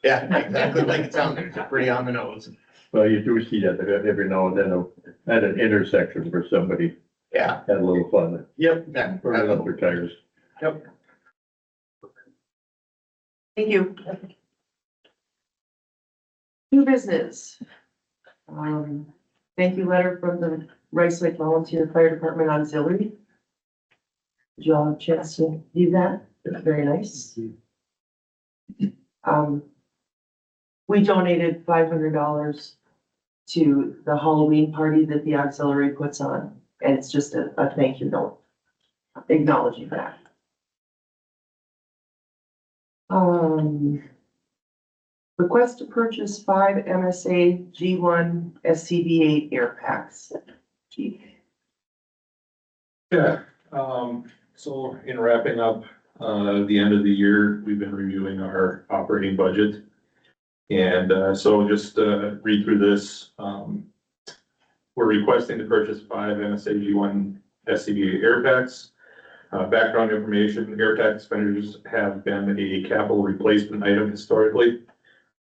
yeah, exactly like it sounds, it's pretty on the nose. Well, you do see that every now and then at an intersection where somebody Yeah, had a little fun, yep, yeah. burning up their tires. Yep. Thank you. New business. Thank you letter from the Rice Lake Volunteer Fire Department Auxiliary. Did you all have a chance to do that? It's very nice. We donated $500 to the Halloween party that the auxiliary puts on, and it's just a thank you note acknowledging that. Request to purchase 5 MSA G1 SCBA air packs. Chief. Yeah, so in wrapping up, the end of the year, we've been reviewing our operating budget. And, so just, read through this, we're requesting to purchase 5 MSA G1 SCBA air packs. Background information, air pack expenditures have been a capital replacement item historically.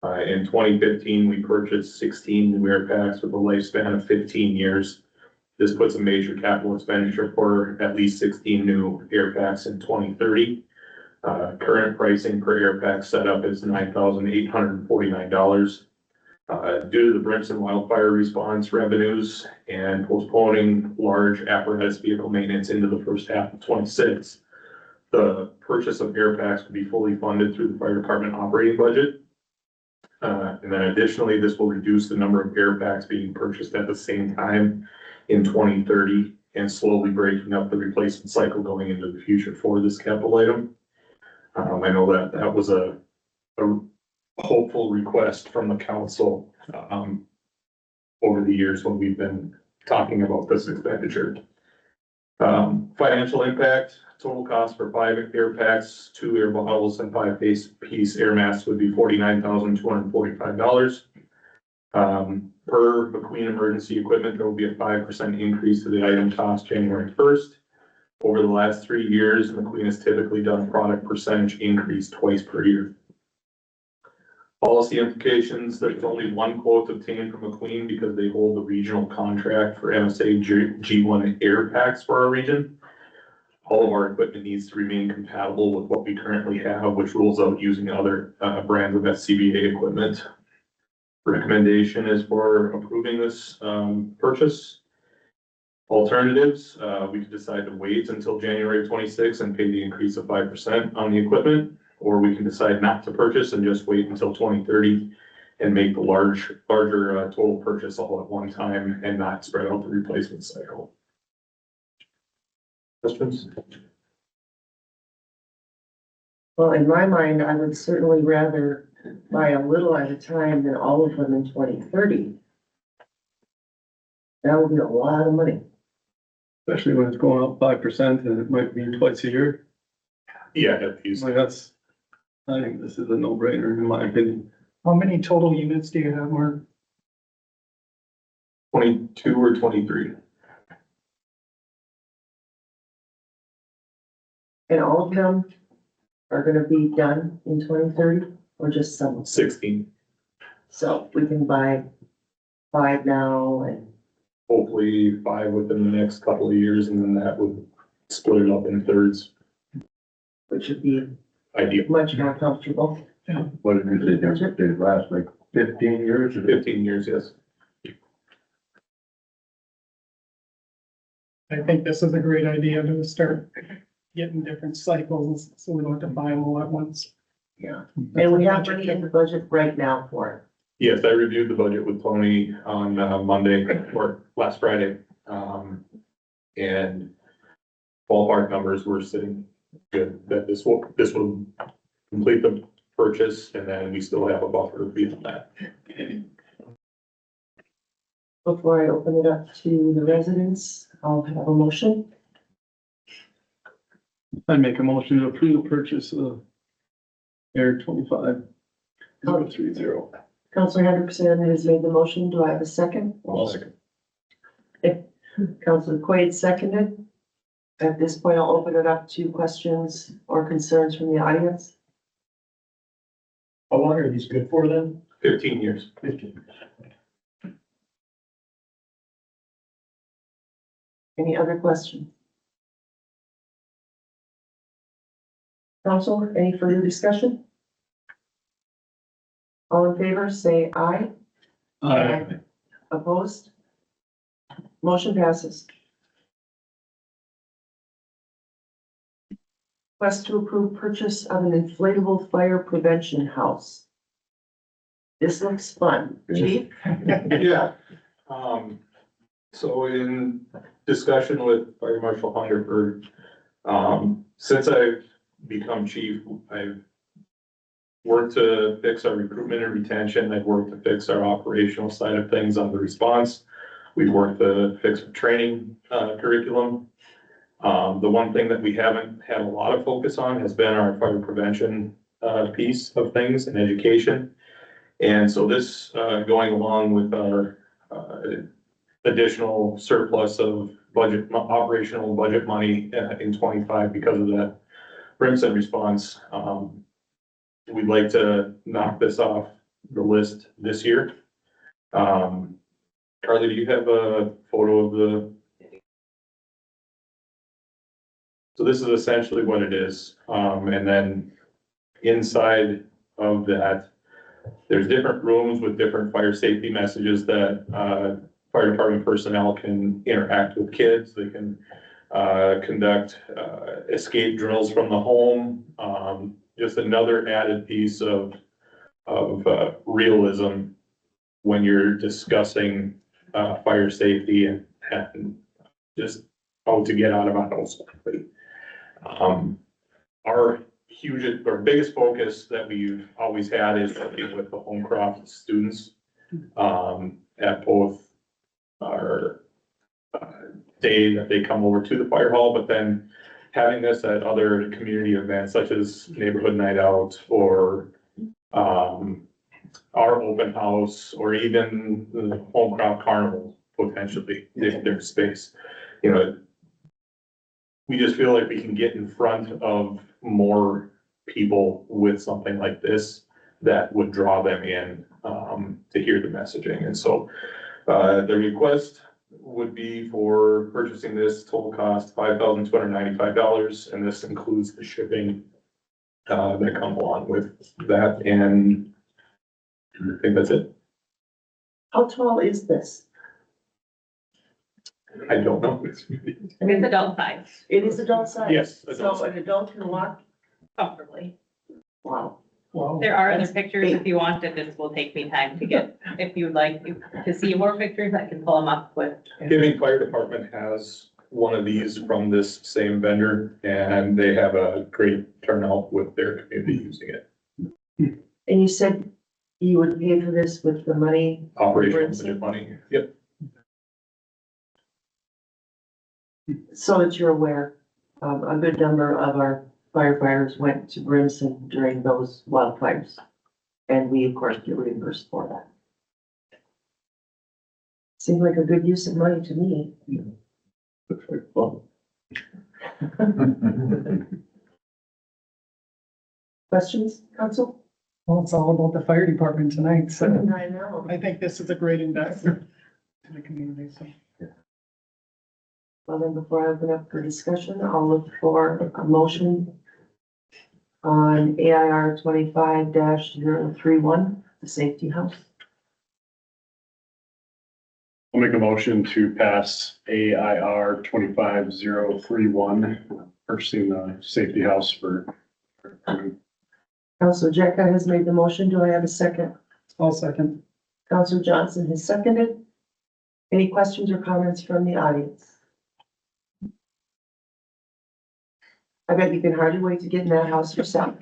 In 2015, we purchased 16 new air packs with a lifespan of 15 years. This puts a major capital expenditure for at least 16 new air packs in 2030. Current pricing per air pack setup is $9,849. Due to the Brimson wildfire response revenues and postponing large apparatus vehicle maintenance into the first half of 26, the purchase of air packs could be fully funded through the fire department operating budget. And then additionally, this will reduce the number of air packs being purchased at the same time in 2030 and slowly breaking up the replacement cycle going into the future for this capital item. I know that was a hopeful request from the council, over the years when we've been talking about this expenditure. Financial impact, total cost for 5 air packs, 2 air bottles and 5 piece air masks would be $49,245. Per McQueen Emergency Equipment, there will be a 5% increase to the item cost January 1st. Over the last 3 years, McQueen has typically done a product percentage increase twice per year. Policy implications, there's only one quote obtained from McQueen because they hold the regional contract for MSA G1 air packs for our region. All of our equipment needs to remain compatible with what we currently have, which rules out using other brands of SCBA equipment. Recommendation is for approving this purchase. Alternatives, we could decide to wait until January 26th and pay the increase of 5% on the equipment, or we can decide not to purchase and just wait until 2030 and make the larger total purchase all at one time and not spread out the replacement cycle. Questions? Well, in my mind, I would certainly rather buy a little at a time than all of them in 2030. That would be a lot of money. Especially when it's going up 5% and it might be twice a year. Yeah, at least. Like I think this is a no-brainer in my opinion. How many total units do you have, Mark? 22 or 23. And all of them are gonna be done in 2030 or just some? 16. So we can buy 5 now and Hopefully 5 within the next couple of years, and then that would split it up in thirds. which would be Ideal. much more comfortable. What did you say, they last like 15 years? or 15 years, yes. I think this is a great idea to start getting different cycles, so we don't have to buy them all at once. Yeah. And we have money in the budget right now for it. Yes, I reviewed the budget with Tony on Monday or last Friday. And ballpark numbers were sitting good, that this will complete the purchase, and then we still have a buffer beyond that. Before I open it up to the residents, I'll have a motion. I'd make a motion to approve the purchase of Air 25030. Counselor Hendrickson has made the motion. Do I have a second? Second. Counselor Quaid seconded. At this point, I'll open it up to questions or concerns from the audience. How long are these good for then? 15 years. 15. Any other questions? Council, any further discussion? All in favor, say aye. Aye. Opposed? Motion passes. Request to approve purchase of an inflatable fire prevention house. This looks fun. Chief? Yeah. So in discussion with Fire Marshal Hungerford, since I've become chief, I've worked to fix our recruitment and retention. I've worked to fix our operational side of things on the response. We've worked to fix our training curriculum. The one thing that we haven't had a lot of focus on has been our fire prevention piece of things and education. And so this going along with our additional surplus of operational budget money in 25 because of that Brimson response, we'd like to knock this off the list this year. Carly, do you have a photo of the? So this is essentially what it is. And then inside of that, there's different rooms with different fire safety messages that fire department personnel can interact with kids. They can conduct escape drills from the home. Just another added piece of realism when you're discussing fire safety and just how to get out of a house quickly. Our biggest focus that we've always had is working with the Homecroft students at both our day that they come over to the fire hall, but then having this at other community events such as neighborhood night out or our open house or even the home crop carnival potentially, if there's space. You know, we just feel like we can get in front of more people with something like this that would draw them in, to hear the messaging. And so, the request would be for purchasing this total cost $5,295, and this includes the shipping that comes along with that, and I think that's it. How tall is this? I don't know. It's adult size It is adult size? Yes, adult So an adult can walk? comfortably. Wow. Wow. There are other pictures if you want it. This will take me time to get, if you'd like to see more pictures, I can pull them up with. Gibbing Fire Department has one of these from this same vendor, and they have a great turnout with their community using it. And you said you would pay for this with the money? Operational budget money, yep. So that you're aware, a good number of our firefighters went to Brimson during those wildfires. And we, of course, get reimbursed for that. Seemed like a good use of money to me. Looks like fun. Questions, council? Well, it's all about the fire department tonight, so I know. I think this is a great investment to the community, so. Well, then before I open up for discussion, I'll look for a motion on AIR 25-031, the safety house. I'll make a motion to pass AIR 25031, purchasing the safety house for. Council Jecka has made the motion. Do I have a second? I'll second. Council Johnson has seconded. Any questions or comments from the audience? I bet you can hardly wait to get in that house yourself.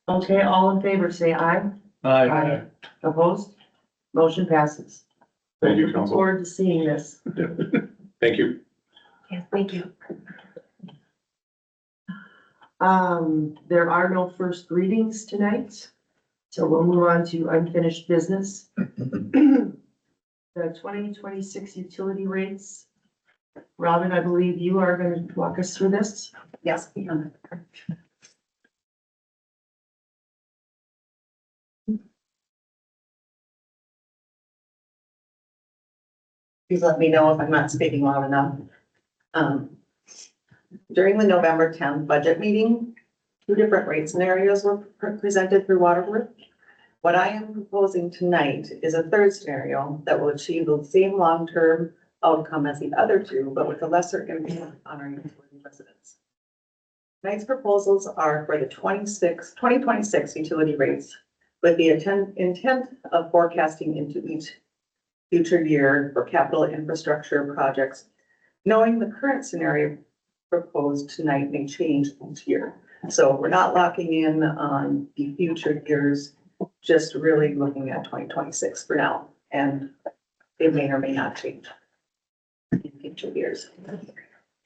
Okay, all in favor, say aye. Aye. Opposed? Motion passes. Thank you, Look council. forward to seeing this. Thank you. Yes, thank you. There are no first readings tonight, so we'll move on to unfinished business. The 2026 utility rates. Robin, I believe you are going to walk us through this. Yes. Please let me know if I'm not speaking loud enough. During the November 10th budget meeting, two different rate scenarios were presented through Waterworth. What I am proposing tonight is a third scenario that will achieve the same long-term outcome as the other two, but with a lesser impact on our utility residents. Tonight's proposals are for the 2026 utility rates with the intent of forecasting into each future year for capital infrastructure projects, knowing the current scenario proposed tonight may change each year. So we're not locking in on the future years, just really looking at 2026 for now, and it may or may not change in future years.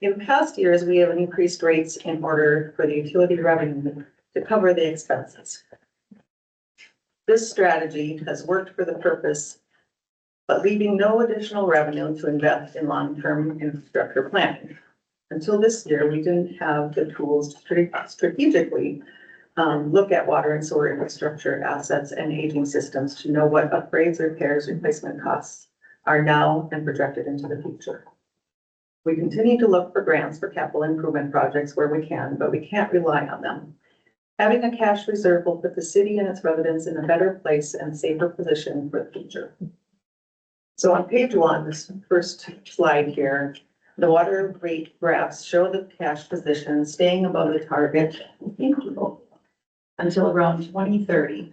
In past years, we have increased rates in order for the utility revenue to cover the expenses. This strategy has worked for the purpose, but leaving no additional revenue to invest in long-term infrastructure planning. Until this year, we didn't have the tools to strategically look at water and sewer infrastructure assets and aging systems to know what upgrades, repairs, replacement costs are now and projected into the future. We continue to look for grants for capital improvement projects where we can, but we can't rely on them. Having a cash reserve will put the city and its residents in a better place and safer position for the future. So on page 1, this first slide here, the water rate graphs show the cash position staying above the target until around 2030.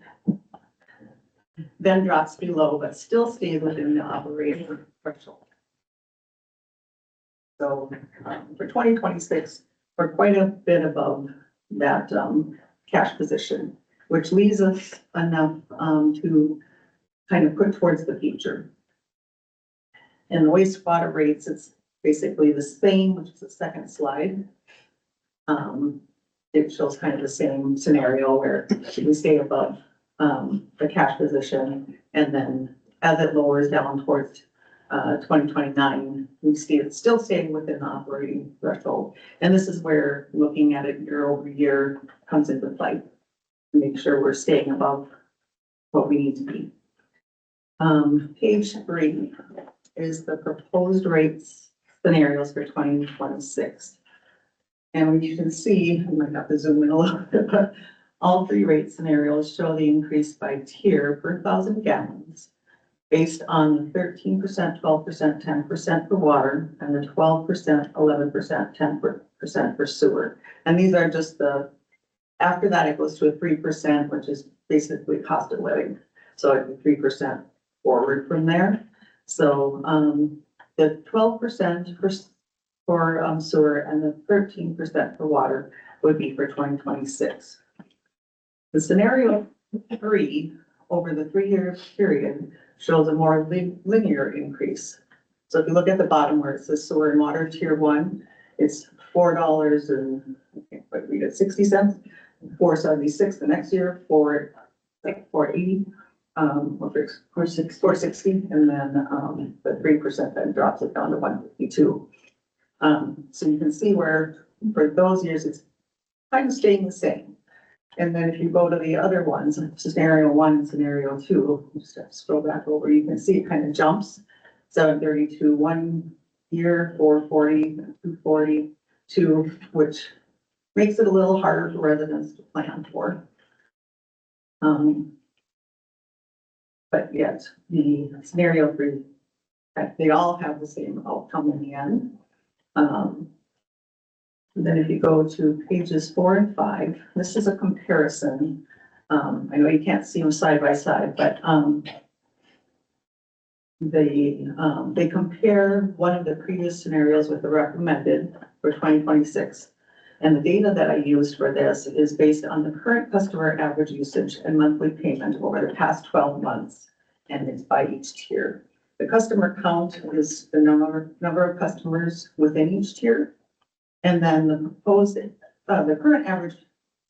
Then drops below, but still stays within the operating threshold. So for 2026, we're quite a bit above that cash position, which leaves us enough to kind of put towards the future. And the wastewater rates, it's basically the same, which is the second slide. it shows kind of the same scenario where we stay above, the cash position. And then as it lowers down towards, 2029, we still staying within the operating threshold. And this is where looking at it year over year comes into play. Make sure we're staying above what we need to be. Page 3 is the proposed rates scenarios for 2026. And you can see, I might have to zoom in a little bit, but all 3 rate scenarios show the increase by tier per 1,000 gallons based on the 13%, 12%, 10% for water, and the 12%, 11%, 10% for sewer. And these are just after that, it goes to a 3%, which is basically cost of living. So it's 3% forward from there. So, the 12% for sewer and the 13% for water would be for 2026. The scenario 3 over the 3-year period shows a more linear increase. So if you look at the bottom where it says sewer and water tier 1, it's $4 and I can't quite read it, 60 cents, $4.76 the next year, $4.80, or $4.60, and then the 3% then drops it down to $1.52. So you can see where for those years it's kind of staying the same. And then if you go to the other ones, scenario 1 and scenario 2, just have to scroll back over, you can see it kind of jumps. 732 1 year, 440, 240, 2, which makes it a little harder for residents to plan for. But yet the scenario 3, they all have the same outcome in the end. Then if you go to pages 4 and 5, this is a comparison. I know you can't see them side by side, but they compare one of the previous scenarios with the recommended for 2026. And the data that I used for this is based on the current customer average usage and monthly payment over the past 12 months, and it's by each tier. The customer count is the number of customers within each tier. And then the proposed, the current average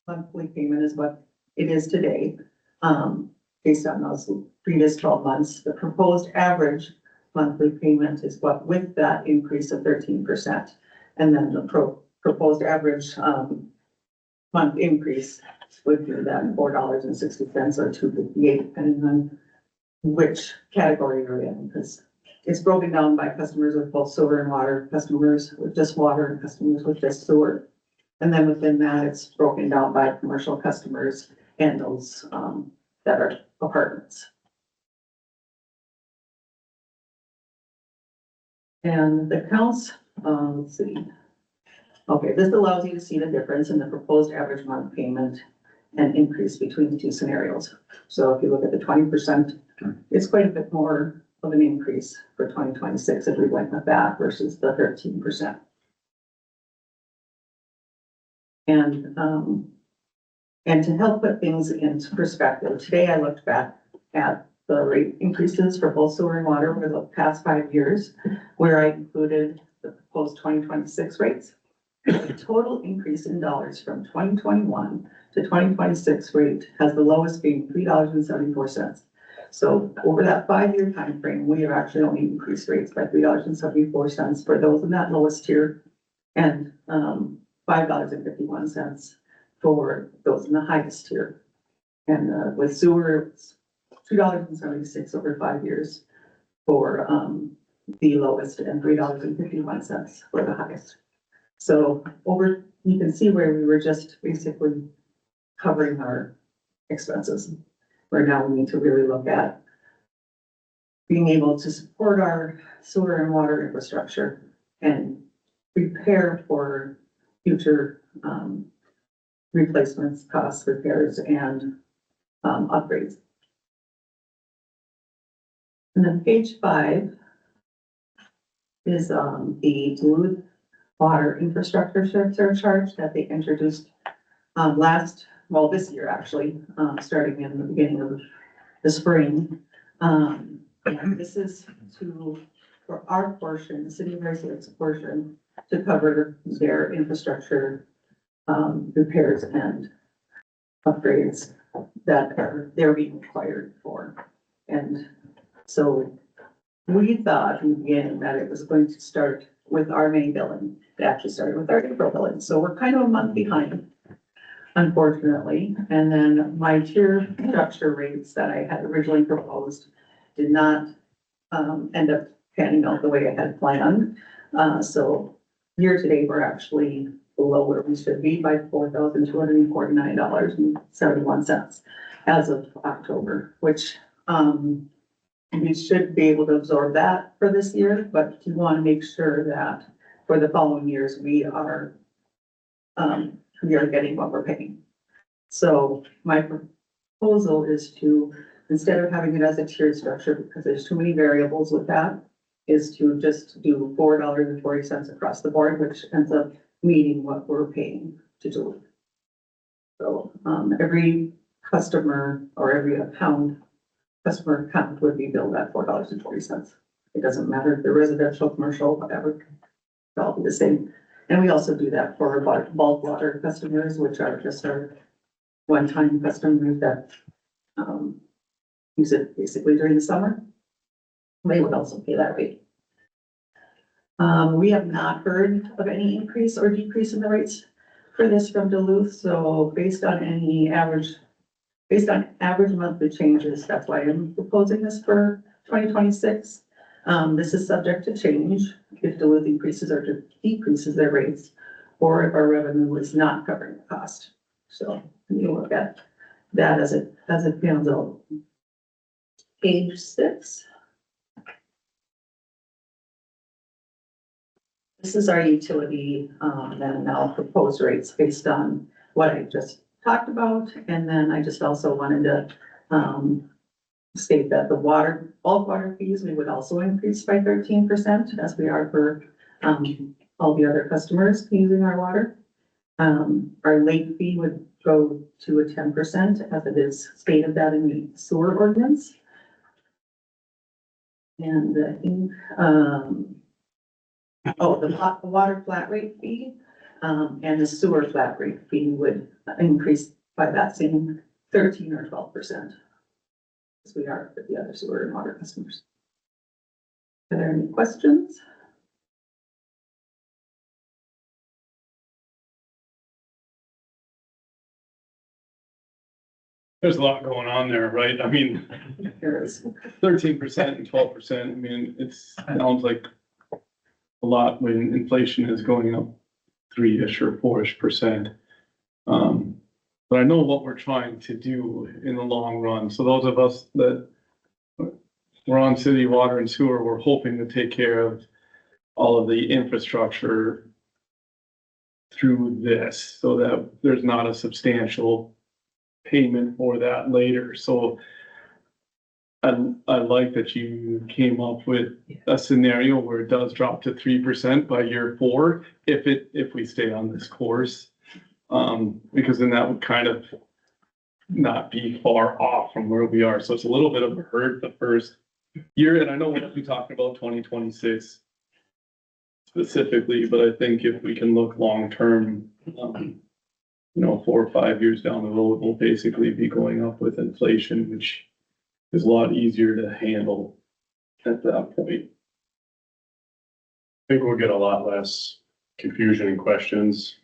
monthly payment is what it is today, based on those previous 12 months. The proposed average monthly payment is what with that increase of 13%. And then the proposed average month increase would be that $4.60 or $2.58, depending on which category you're in, because it's broken down by customers with both sewer and water, customers with just water, and customers with just sewer. And then within that, it's broken down by commercial customers and those that are apartments. And the counts, let's see. Okay, this allows you to see the difference in the proposed average month payment and increase between the 2 scenarios. So if you look at the 20%, it's quite a bit more of an increase for 2026 if we went with that versus the 13%. And to help put things into perspective, today I looked back at the rate increases for both sewer and water over the past 5 years, where I included the proposed 2026 rates. The total increase in dollars from 2021 to 2026 rate has the lowest being $3.74. So over that 5-year time frame, we have actually only increased rates by $3.74 for those in that lowest tier, and $5.51 for those in the highest tier. And with sewer, it's $2.76 over 5 years for the lowest, and $3.51 for the highest. So you can see where we were just basically covering our expenses. Where now we need to really look at being able to support our sewer and water infrastructure and prepare for future replacements, costs, repairs, and upgrades. And then page 5 is the Duluth Water Infrastructure Surcharge that they introduced this year actually, starting in the beginning of the spring. And this is for our portion, the city of Rice Lake's portion, to cover their infrastructure repairs and upgrades that they're being required for. And so we thought in the beginning that it was going to start with our May billing. It actually started with our April billing, so we're kind of a month behind, unfortunately. And then my tier structure rates that I had originally proposed did not end up panning out the way I had planned. So year to date, we're actually below where we should be by $4,249.71 as of October, which we should be able to absorb that for this year, but you want to make sure that for the following years, we are getting what we're paying. So my proposal is to, instead of having it as a tiered structure, because there's too many variables with that, is to just do $4.40 across the board, which ends up meeting what we're paying to do. So, every customer or every customer account would be billed at $4.40. It doesn't matter if they're residential, commercial, whatever, it'll all be the same. And we also do that for our bulk water customers, which are just our one-time customers that, use it basically during the summer. They would also pay that rate. We have not heard of any increase or decrease in the rates for this from Duluth, so based on average monthly changes, that's why I'm proposing this for 2026. This is subject to change if Duluth increases or decreases their rates, or if our revenue is not covering the cost. So you look at that as it pans out. Page 6. This is our utility, and now proposed rates based on what I just talked about. And then I just also wanted to, state that the bulk water fees, we would also increase by 13% as we are for, all the other customers using our water. Our late fee would go to a 10% as it is stated that in the sewer ordinance. And I think, the water flat rate fee, and the sewer flat rate fee would increase by that same 13 or 12%. As we are with the other sewer and water customers. Are there any questions? There's a lot going on there, right? I mean, There is. 13% and 12%, I mean, it sounds like a lot when inflation is going up 3-ish or 4-ish%. But I know what we're trying to do in the long run. So those of us that we're on city water and sewer, we're hoping to take care of all of the infrastructure through this so that there's not a substantial payment for that later. So I like that you came up with a scenario where it does drop to 3% by year 4 if we stay on this course. Because then that would kind of not be far off from where we are. So it's a little bit of a hurt the first year. And I know we'll be talking about 2026 specifically, but I think if we can look long-term, 4 or 5 years down the road, we'll basically be going up with inflation, which is a lot easier to handle at that point. I think we'll get a lot less confusion and questions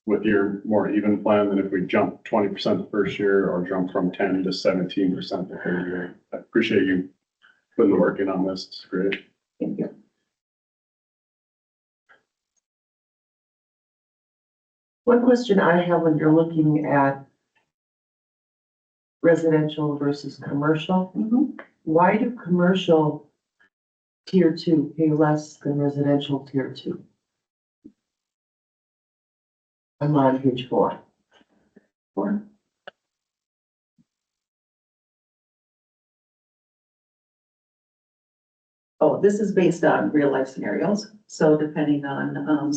with your more even plan than if we jump 20% the first year or jump from 10 to 17% the third year. I appreciate you putting the work in on this. It's great. Thank you. One question I have when you're looking at residential versus commercial, why do commercial tier 2 pay less than residential tier 2? I'm on page 4. Oh, this is based on real life scenarios. So depending on,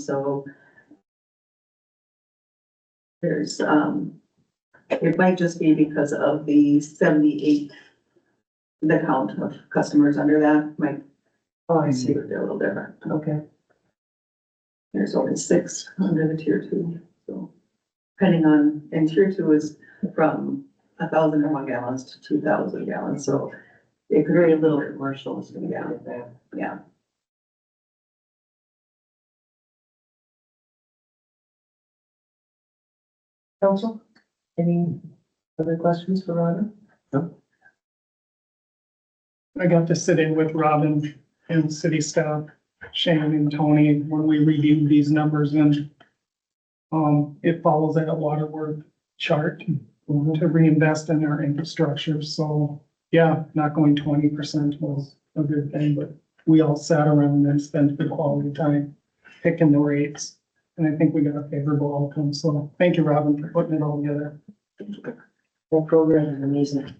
there's, it might just be because of the 78, the count of customers under that might, I see. they're a little different. Okay. There's only 6 under the tier 2, so. depending on, and tier two is from 1,001 gallons to 2,000 gallons, so it could be a little commercial, is gonna be out of that, yeah. Council, any other questions for Robin? I got to sit in with Robin and city staff, Shannon and Tony, when we reviewed these numbers and it follows that Waterworth chart to reinvest in our infrastructure. So, yeah, not going 20% was a good thing, but we all sat around and spent good quality time picking the rates. And I think we got a favorable outcome. So thank you, Robin, for putting it all together. That program is amazing.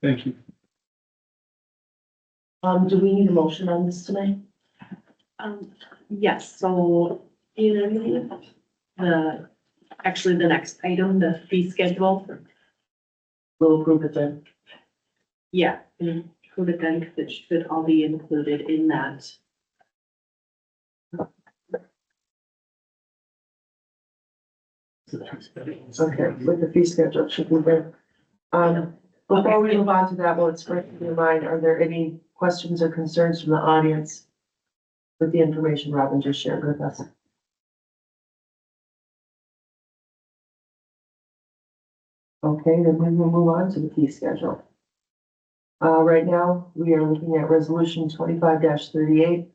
Thank you. Do we need a motion on this tonight? Yes, so in actually the next item, the fee schedule, We'll approve it then. yeah, include it then, because it should all be included in that. Okay, with the fee schedule, should be there. Before we move on to that, well, it's bring to your mind, are there any questions or concerns from the audience with the information Robin just shared with us? Okay, then we will move on to the fee schedule. Right now, we are looking at resolution 25-38,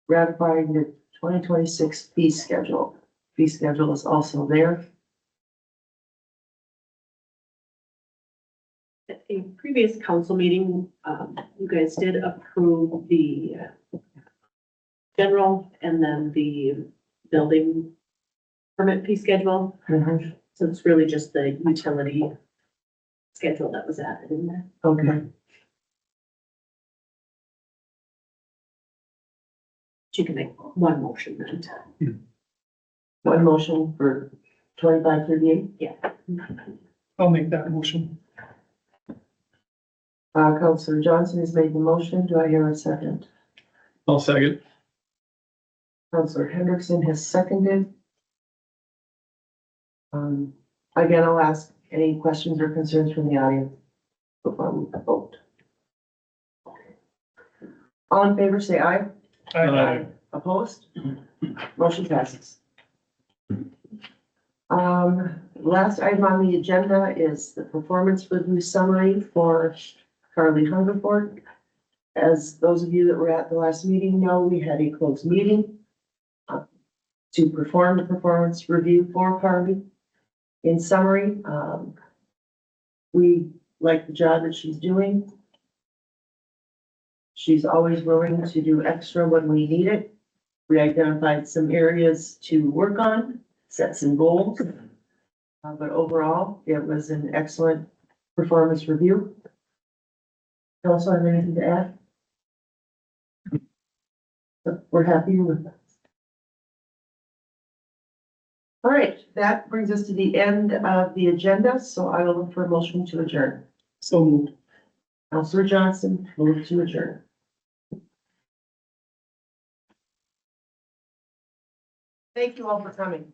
ratifying the 2026 fee schedule. Fee schedule is also there. At a previous council meeting, you guys did approve the general and then the building permit fee schedule. So it's really just the utility schedule that was added in there. Okay, You can make one motion then. one motion for 25-38. Yeah. I'll make that motion. Counselor Johnson has made the motion. Do I hear a second? I'll second. Counselor Hendrickson has seconded. Again, I'll ask any questions or concerns from the audience before we vote. All in favor, say aye. Aye. Opposed? Motion passes. Last item on the agenda is the performance review summary for Carly Hungerford. As those of you that were at the last meeting know, we had a closed meeting to perform the performance review for Carly. In summary, we like the job that she's doing. She's always willing to do extra when we need it. We identified some areas to work on, set some goals. But overall, it was an excellent performance review. Also, have anything to add? We're happy with that. All right, that brings us to the end of the agenda, so I will look for a motion to adjourn. So moved. Counselor Johnson, move to adjourn. Thank you all for coming.